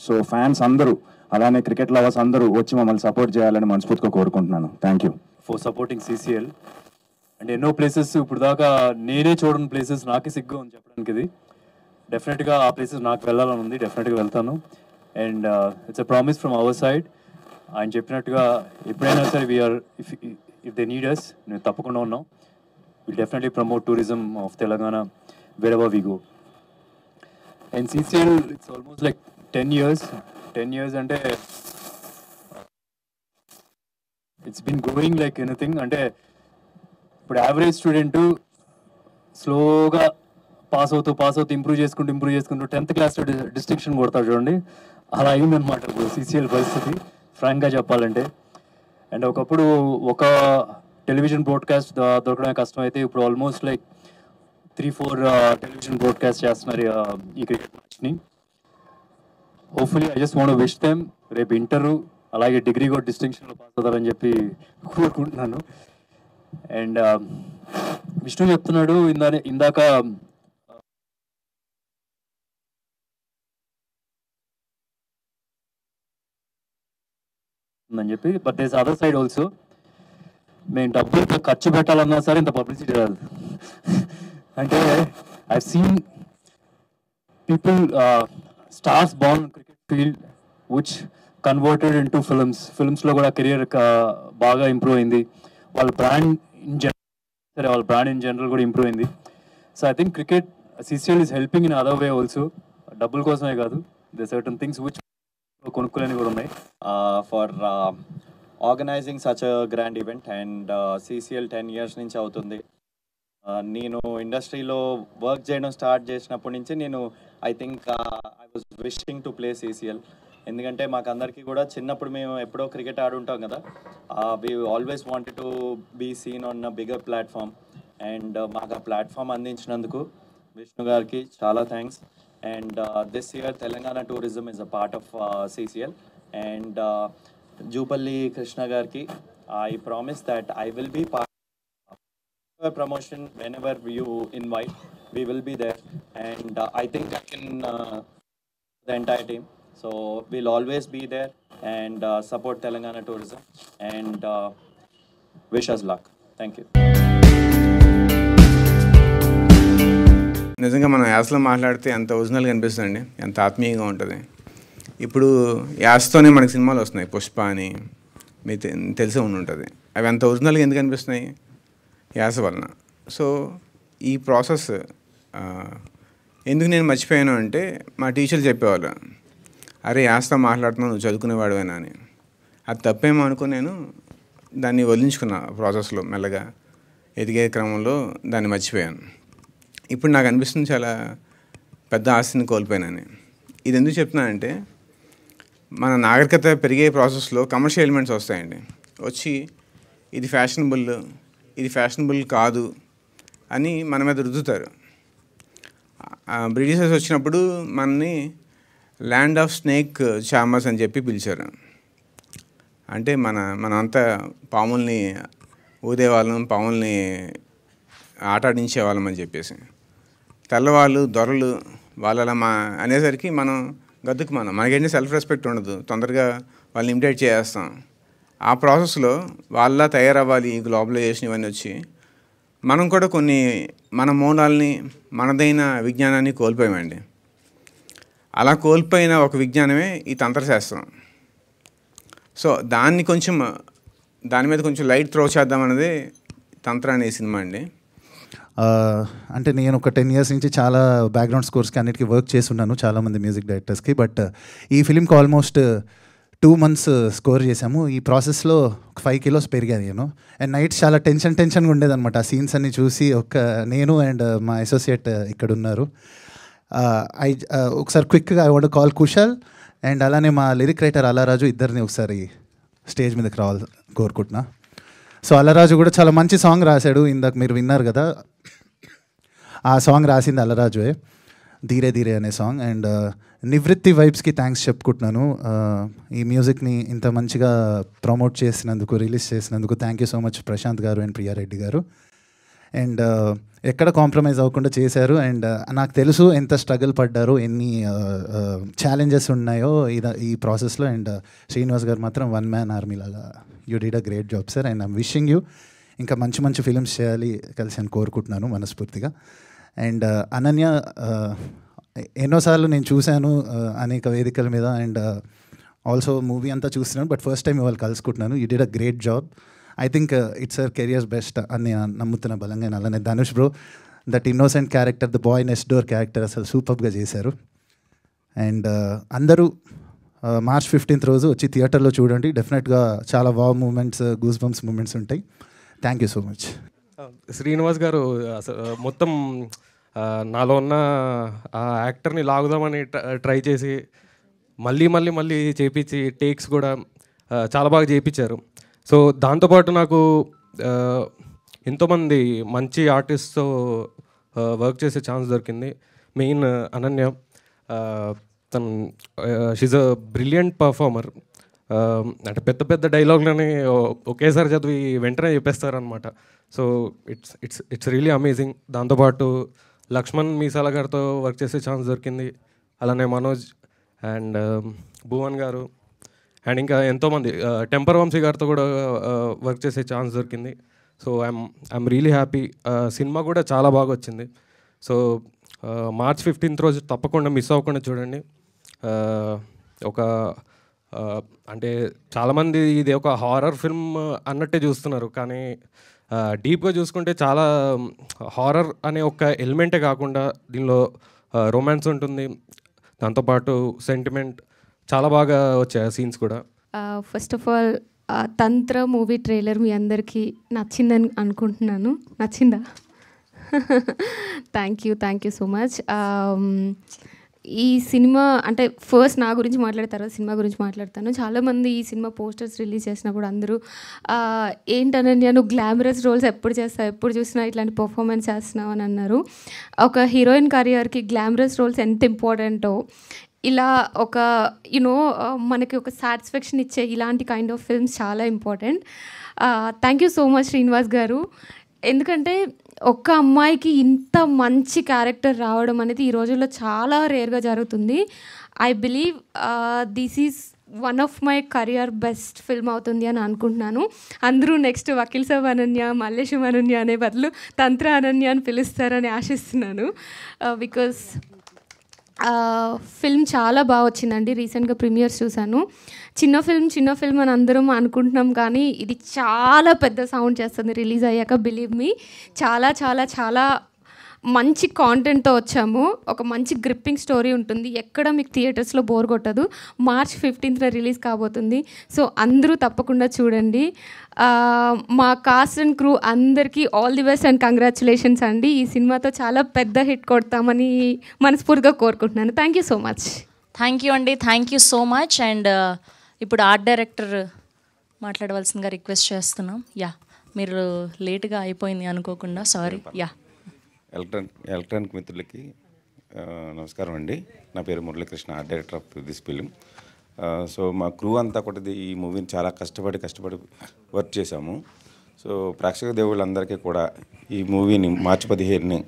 సో ఫ్యాన్స్ అందరూ, అలానే క్రికెట్ లవర్స్ అందరూ వచ్చి మమ్మల్ని సపోర్ట్ చేయాలని మనస్ఫూర్తిగా కోరుకుంటున్నాను. Thank you for supporting CCL. అంటే ఎన్నో ప్లేసెస్ ఇప్పుడు దాకా నేనే చూడని ప్లేసెస్ నాకే సిగ్గు అని చెప్పడానికి. ఇది డెఫినెట్గా ఆ ప్లేసెస్ నాకు వెళ్ళాలని ఉంది, డెఫినెట్గా వెళ్తాను. And it's a promise from our side. ఆయన చెప్పినట్టుగా ఎప్పుడైనా సరే we're if they need us, మేము తప్పకుండా ఉన్నాం. Will definitely promote tourism of Telangana wherever we go. And CCL it's almost like 10 years అంటే it's been going like anything. అంటే ఇప్పుడు యావరేజ్ స్టూడెంట్ స్లోగా పాస్ అవుతూ ఇంప్రూవ్ చేసుకుంటూ 10th క్లాస్లో డిస్టింక్షన్ కొడతాడు చూడండి, అలా అయిందనమాట ఇప్పుడు CCL పరిస్థితి ఫ్రాంక్గా చెప్పాలంటే. అండ్ ఒకప్పుడు ఒక టెలివిజన్ బ్రాడ్కాస్ట్ దొరకడమే కష్టం అయితే ఇప్పుడు ఆల్మోస్ట్ లైక్ 3-4 టెలివిజన్ బ్రాడ్కాస్ట్ చేస్తున్నారు ఈ క్రికెట్ మ్యాచ్ని. Hopefully I just want to wish them రేపు ఇంటరు అలాగే డిగ్రీ కూడా డిస్టింక్షన్లో పాస్ అవుతారని చెప్పి కోరుకుంటున్నాను. అండ్ విష్ణు చెప్తున్నాడు ఇందాక అని చెప్పి, but there's other side also. మేము డబ్బులు ఇంత ఖర్చు పెట్టాలన్నా సరే ఇంత పబ్లిసిటీ రాదు. అంటే I seen people stars born cricket field which converted in to ఫిల్మ్స్లో కూడా కెరియర్ బాగా ఇంప్రూవ్ అయింది. వాళ్ళ బ్రాండ్ ఇన్ జనరల్ కూడా ఇంప్రూవ్ అయింది. So I think cricket CCL is helping in other way also. డబ్బుల కోసమే కాదు, దే సర్టన్ థింగ్స్ విచ్ కొనుక్కోలేని కూడా ఉన్నాయి. For organising such a grand event. And CCL 10 years నుంచి అవుతుంది. నేను ఇండస్ట్రీలో వర్క్ చేయడం స్టార్ట్ చేసినప్పటి నుంచి నేను I think I was wishing to play CCL. ఎందుకంటే మాకు అందరికీ కూడా చిన్నప్పుడు మేము ఎప్పుడో క్రికెట్ ఆడుంటాం కదా, we always wanted to be seen on a bigger platform. And మాకు ఆ ప్లాట్ఫామ్ అందించినందుకు విష్ణు గారికి చాలా thanks. And this year Telangana tourism is a part of CCL. And Jupalli Krishna Garki, I promise that I will be part of a promotion whenever you invite. We will be there. And I think I can the entire team. So we'll always be there and support Telangana tourism and wish us luck. Thank you. నిజంగా మనం యాసలో మాట్లాడితే ఎంత ఒరిజినల్గా అనిపిస్తుందండి, ఎంత ఆత్మీయంగా ఉంటుంది. ఇప్పుడు యాసతోనే మనకి సినిమాలు వస్తున్నాయి, పుష్ప అని మీకు తెలిసే ఉంటుంది. అవి అంత ఒరిజినల్గా ఎందుకు అనిపిస్తున్నాయి? యాస వలన. సో ఈ ప్రాసెస్ ఎందుకు నేను మర్చిపోయాను అంటే, మా టీచర్లు చెప్పేవాళ్ళు, అరే యాసతో మాట్లాడుతున్నావు, నువ్వు చదువుకునేవాడువేనా అని. అది తప్పేమో అనుకుని నేను దాన్ని వదిలించుకున్నా. ప్రాసెస్లో మెల్లగా ఎదిగే క్రమంలో దాన్ని మర్చిపోయాను. ఇప్పుడు నాకు అనిపిస్తుంది చాలా పెద్ద ఆస్తిని కోల్పోయానని. ఇది ఎందుకు చెప్తున్నానంటే, మన నాగరికత పెరిగే ప్రాసెస్లో కమర్షియల్ ఎలిమెంట్స్ వస్తాయండి. వచ్చి ఇది ఫ్యాషనబుల్ కాదు అని మన మీద రుద్దుతారు. బ్రిటిషర్స్ వచ్చినప్పుడు మనని ల్యాండ్ ఆఫ్ స్నేక్ చామర్స్ అని చెప్పి పిలిచారు. అంటే మనమంతా పాముల్ని ఊదేవాళ్ళం, పాముల్ని ఆటాడించేవాళ్ళం అని చెప్పేసి. తెల్లవాళ్ళు దొరలు వాళ్ళ అనేసరికి మనం మనకేంటి సెల్ఫ్ రెస్పెక్ట్ ఉండదు, తొందరగా వాళ్ళని ఇమిటేట్ చేస్తాం. ఆ ప్రాసెస్లో వాళ్ళ తయారవ్వాలి ఈ గ్లోబలైజేషన్ ఇవన్నీ వచ్చి మనం కూడా కొన్ని మన మూలాల్ని, మనదైన విజ్ఞానాన్ని కోల్పోయామండి. అలా కోల్పోయిన ఒక విజ్ఞానమే ఈ తంత్రశాస్త్రం. సో దాని మీద కొంచెం లైట్ త్రో చేద్దామన్నదే తంత్ర అనే సినిమా అండి. అంటే నేను ఒక 10 years నుంచి చాలా బ్యాక్గ్రౌండ్ స్కోర్స్కి అన్నిటికీ వర్క్ చేస్తున్నాను, చాలామంది మ్యూజిక్ డైరెక్టర్స్కి. బట్ ఈ ఫిలింకి ఆల్మోస్ట్ 2 months స్కోర్ చేసాము. ఈ ప్రాసెస్లో 5 kilos పెరిగాను నేను. అండ్ నైట్స్ చాలా టెన్షన్గా ఉండేదన్నమాట. ఆ సీన్స్ అన్ని చూసి నేను అండ్ మా అసోసియేట్ ఇక్కడ ఉన్నారు. ఒకసారి క్విక్గా I want call Kushal and అలానే మా లిరిక్ రైటర్ అల్లారాజు, ఇద్దరిని ఒకసారి స్టేజ్ మీదకి రావాలి కోరుకుంటున్నా. సో అల్లారాజు కూడా చాలా మంచి సాంగ్ రాశాడు, ఇందాక మీరు విన్నారు కదా. ఆ సాంగ్ రాసింది అల్లారాజువే, ధీరే ధీరే అనే సాంగ్. అండ్ నివృత్తి వైబ్స్కి థ్యాంక్స్ చెప్పుకుంటున్నాను. ఈ మ్యూజిక్ని ఇంత మంచిగా ప్రమోట్ చేసినందుకు, రిలీజ్ చేసినందుకు thank you so much Prashanth గారు అండ్ ప్రియారెడ్డి గారు. అండ్ ఎక్కడ కాంప్రమైజ్ అవ్వకుండా చేశారు. అండ్ నాకు తెలుసు ఎంత స్ట్రగుల్ పడ్డారో, ఎన్ని ఛాలెంజెస్ ఉన్నాయో ఈ ప్రాసెస్లో. అండ్ శ్రీనివాస్ గారు మాత్రం 1 man army లాగా you did a great job sir. And I'm wishing you ఇంకా మంచి మంచి ఫిలిమ్స్ చేయాలి కలిసి అని కోరుకుంటున్నాను మనస్ఫూర్తిగా. అండ్ అనన్య ఎన్నోసార్లు నేను చూశాను అనేక వేదికల మీద, అండ్ ఆల్సో మూవీ అంతా చూస్తున్నాను, బట్ ఫస్ట్ టైం ఇవాళ కలుసుకుంటున్నాను. You did a great job. I think it's our careers best అని నమ్ముతున్న బలంగా. అలానే Dhanush bro, that innocent character, the boy next door character అసలు సూపర్గా చేశారు. అండ్ అందరూ March 15th రోజు వచ్చి థియేటర్లో చూడండి. డెఫినెట్గా చాలా wow moments, goose bumps moments ఉంటాయి. Thank you so much. Srinivas garu మొత్తం నాలో ఉన్న ఆ యాక్టర్ని లాగుదామని ట్రై చేసి మళ్ళీ చేపించి టేక్స్ కూడా చాలా బాగా చేయించారు. సో దాంతోపాటు నాకు ఎంతోమంది మంచి ఆర్టిస్ట్తో వర్క్ చేసే ఛాన్స్ దొరికింది. మెయిన్ అనన్య, తను షీజ్ అ బ్రిలియంట్ పర్ఫార్మర్. అంటే పెద్ద డైలాగ్లని ఒకేసారి చదివి వెంటనే చెప్పేస్తారనమాట. So it's really amazing. దాంతోపాటు లక్ష్మణ్ మీసాల గారితో వర్క్ చేసే ఛాన్స్ దొరికింది. అలానే మనోజ్ అండ్ భువన్ గారు అండ్ ఇంకా ఎంతోమంది, టెంపర్ వంశీ గారితో కూడా వర్క్ చేసే ఛాన్స్ దొరికింది. So I'm really happy. Cinema కూడా చాలా బాగా వచ్చింది. సో March 15th రోజు తప్పకుండా మిస్ అవ్వకుండా చూడండి. అంటే చాలామంది ఇది ఒక హారర్ ఫిల్మ్ అన్నట్టే చూస్తున్నారు, కానీ డీప్గా చూసుకుంటే చాలా హారర్ అనే ఒక ఎలిమెంటే కాకుండా దీనిలో రొమాన్స్ ఉంటుంది, దాంతోపాటు సెంటిమెంట్ చాలా బాగా వచ్చాయి సీన్స్ కూడా. First of all Tantra movie trailer మీ అందరికీ నచ్చిందని అనుకుంటున్నాను. నచ్చిందా? Thank you so much. ఈ సినిమా అంటే ఫస్ట్ నా గురించి మాట్లాడతారు, సినిమా గురించి మాట్లాడతాను. చాలామంది ఈ సినిమా పోస్టర్స్ రిలీజ్ చేసినప్పుడు అందరూ ఏంటనన్య నువ్వు గ్లామరస్ రోల్స్ ఎప్పుడు చేస్తావు, ఎప్పుడు చూసినా ఇట్లాంటి పర్ఫార్మెన్స్ చేస్తున్నావు అని అన్నారు. ఒక హీరోయిన్ కెరియర్కి గ్లామరస్ రోల్స్ ఎంత ఇంపార్టెంటో, ఇలా ఒక మనకి ఒక సాటిస్ఫాక్షన్ ఇచ్చే ఇలాంటి కైండ్ ఆఫ్ ఫిల్మ్స్ చాలా important. Thank you so much Srinivas గారు. ఎందుకంటే ఒక్క అమ్మాయికి ఇంత మంచి క్యారెక్టర్ రావడం అనేది ఈ రోజుల్లో చాలా రేర్గా జరుగుతుంది. I believe this is one of my career best film అవుతుంది అని అనుకుంటున్నాను. అందరూ నెక్స్ట్ వకీల్ సాబ్ అనన్య, మల్లేశం అనన్య అనే బదులు తంత్ర అనన్య అని పిలుస్తారని ఆశిస్తున్నాను. బికాస్ ఫిల్మ్ చాలా బాగా వచ్చిందండి. రీసెంట్గా ప్రీమియర్స్ చూశాను. చిన్న ఫిల్మ్ అని అందరం అనుకుంటున్నాం, కానీ ఇది చాలా పెద్ద సౌండ్ చేస్తుంది రిలీజ్ అయ్యాక. బిలీవ్ మీ, చాలా చాలా చాలా మంచి కాంటెంట్తో వచ్చాము. ఒక మంచి గ్రిప్పింగ్ స్టోరీ ఉంటుంది, ఎక్కడ మీకు థియేటర్స్లో బోర్ కొట్టదు. March 15th రిలీజ్ కాబోతుంది. సో అందరూ తప్పకుండా చూడండి. మా కాస్ట్ అండ్ క్రూ అందరికీ all the best and congratulations అండి. ఈ సినిమాతో చాలా పెద్ద హిట్ కొడతామని మనస్ఫూర్తిగా కోరుకుంటున్నాను. Thank you so much. Thank you అండి, thank you so much. And ఇప్పుడు ఆర్ట్ డైరెక్టర్ మాట్లాడవలసిందిగా రిక్వెస్ట్ చేస్తున్నాం. మీరు లేట్గా అయిపోయింది అనుకోకుండా, సారీ. ఎలక్ట్రానిక్ మిత్రులకి నమస్కారం అండి. నా పేరు Muralikrishna, art director of this film. So మా క్రూ అంతా కూడా ఈ మూవీని చాలా కష్టపడి వర్క్ చేశాము. సో ప్రేక్షక దేవుళ్ళందరికీ కూడా ఈ మూవీని March 15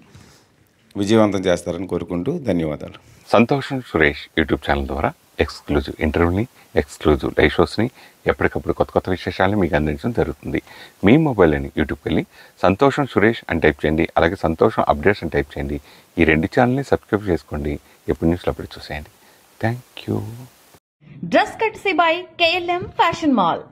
విజయవంతం చేస్తారని కోరుకుంటూ ధన్యవాదాలు. సంతోషం సురేష్ యూట్యూబ్ ఛానల్ ద్వారా ఎక్స్క్లూజివ్ ఇంటర్వ్యూని, ఎక్స్క్లూజివ్ లైవ్ షోస్ని, ఎప్పటికప్పుడు కొత్త విశేషాలను మీకు అందించడం జరుగుతుంది. మీ మొబైల్ని యూట్యూబ్కి వెళ్ళి సంతోషం సురేష్ అని టైప్ చేయండి, అలాగే సంతోషం అప్డేట్స్ అని టైప్ చేయండి. ఈ 2 ఛానల్ని సబ్స్క్రైబ్ చేసుకోండి, ఎప్పుడు న్యూస్లో అప్పుడు చూసేయండి. Thank you. Dress కట్సీ by KLM fashion mall.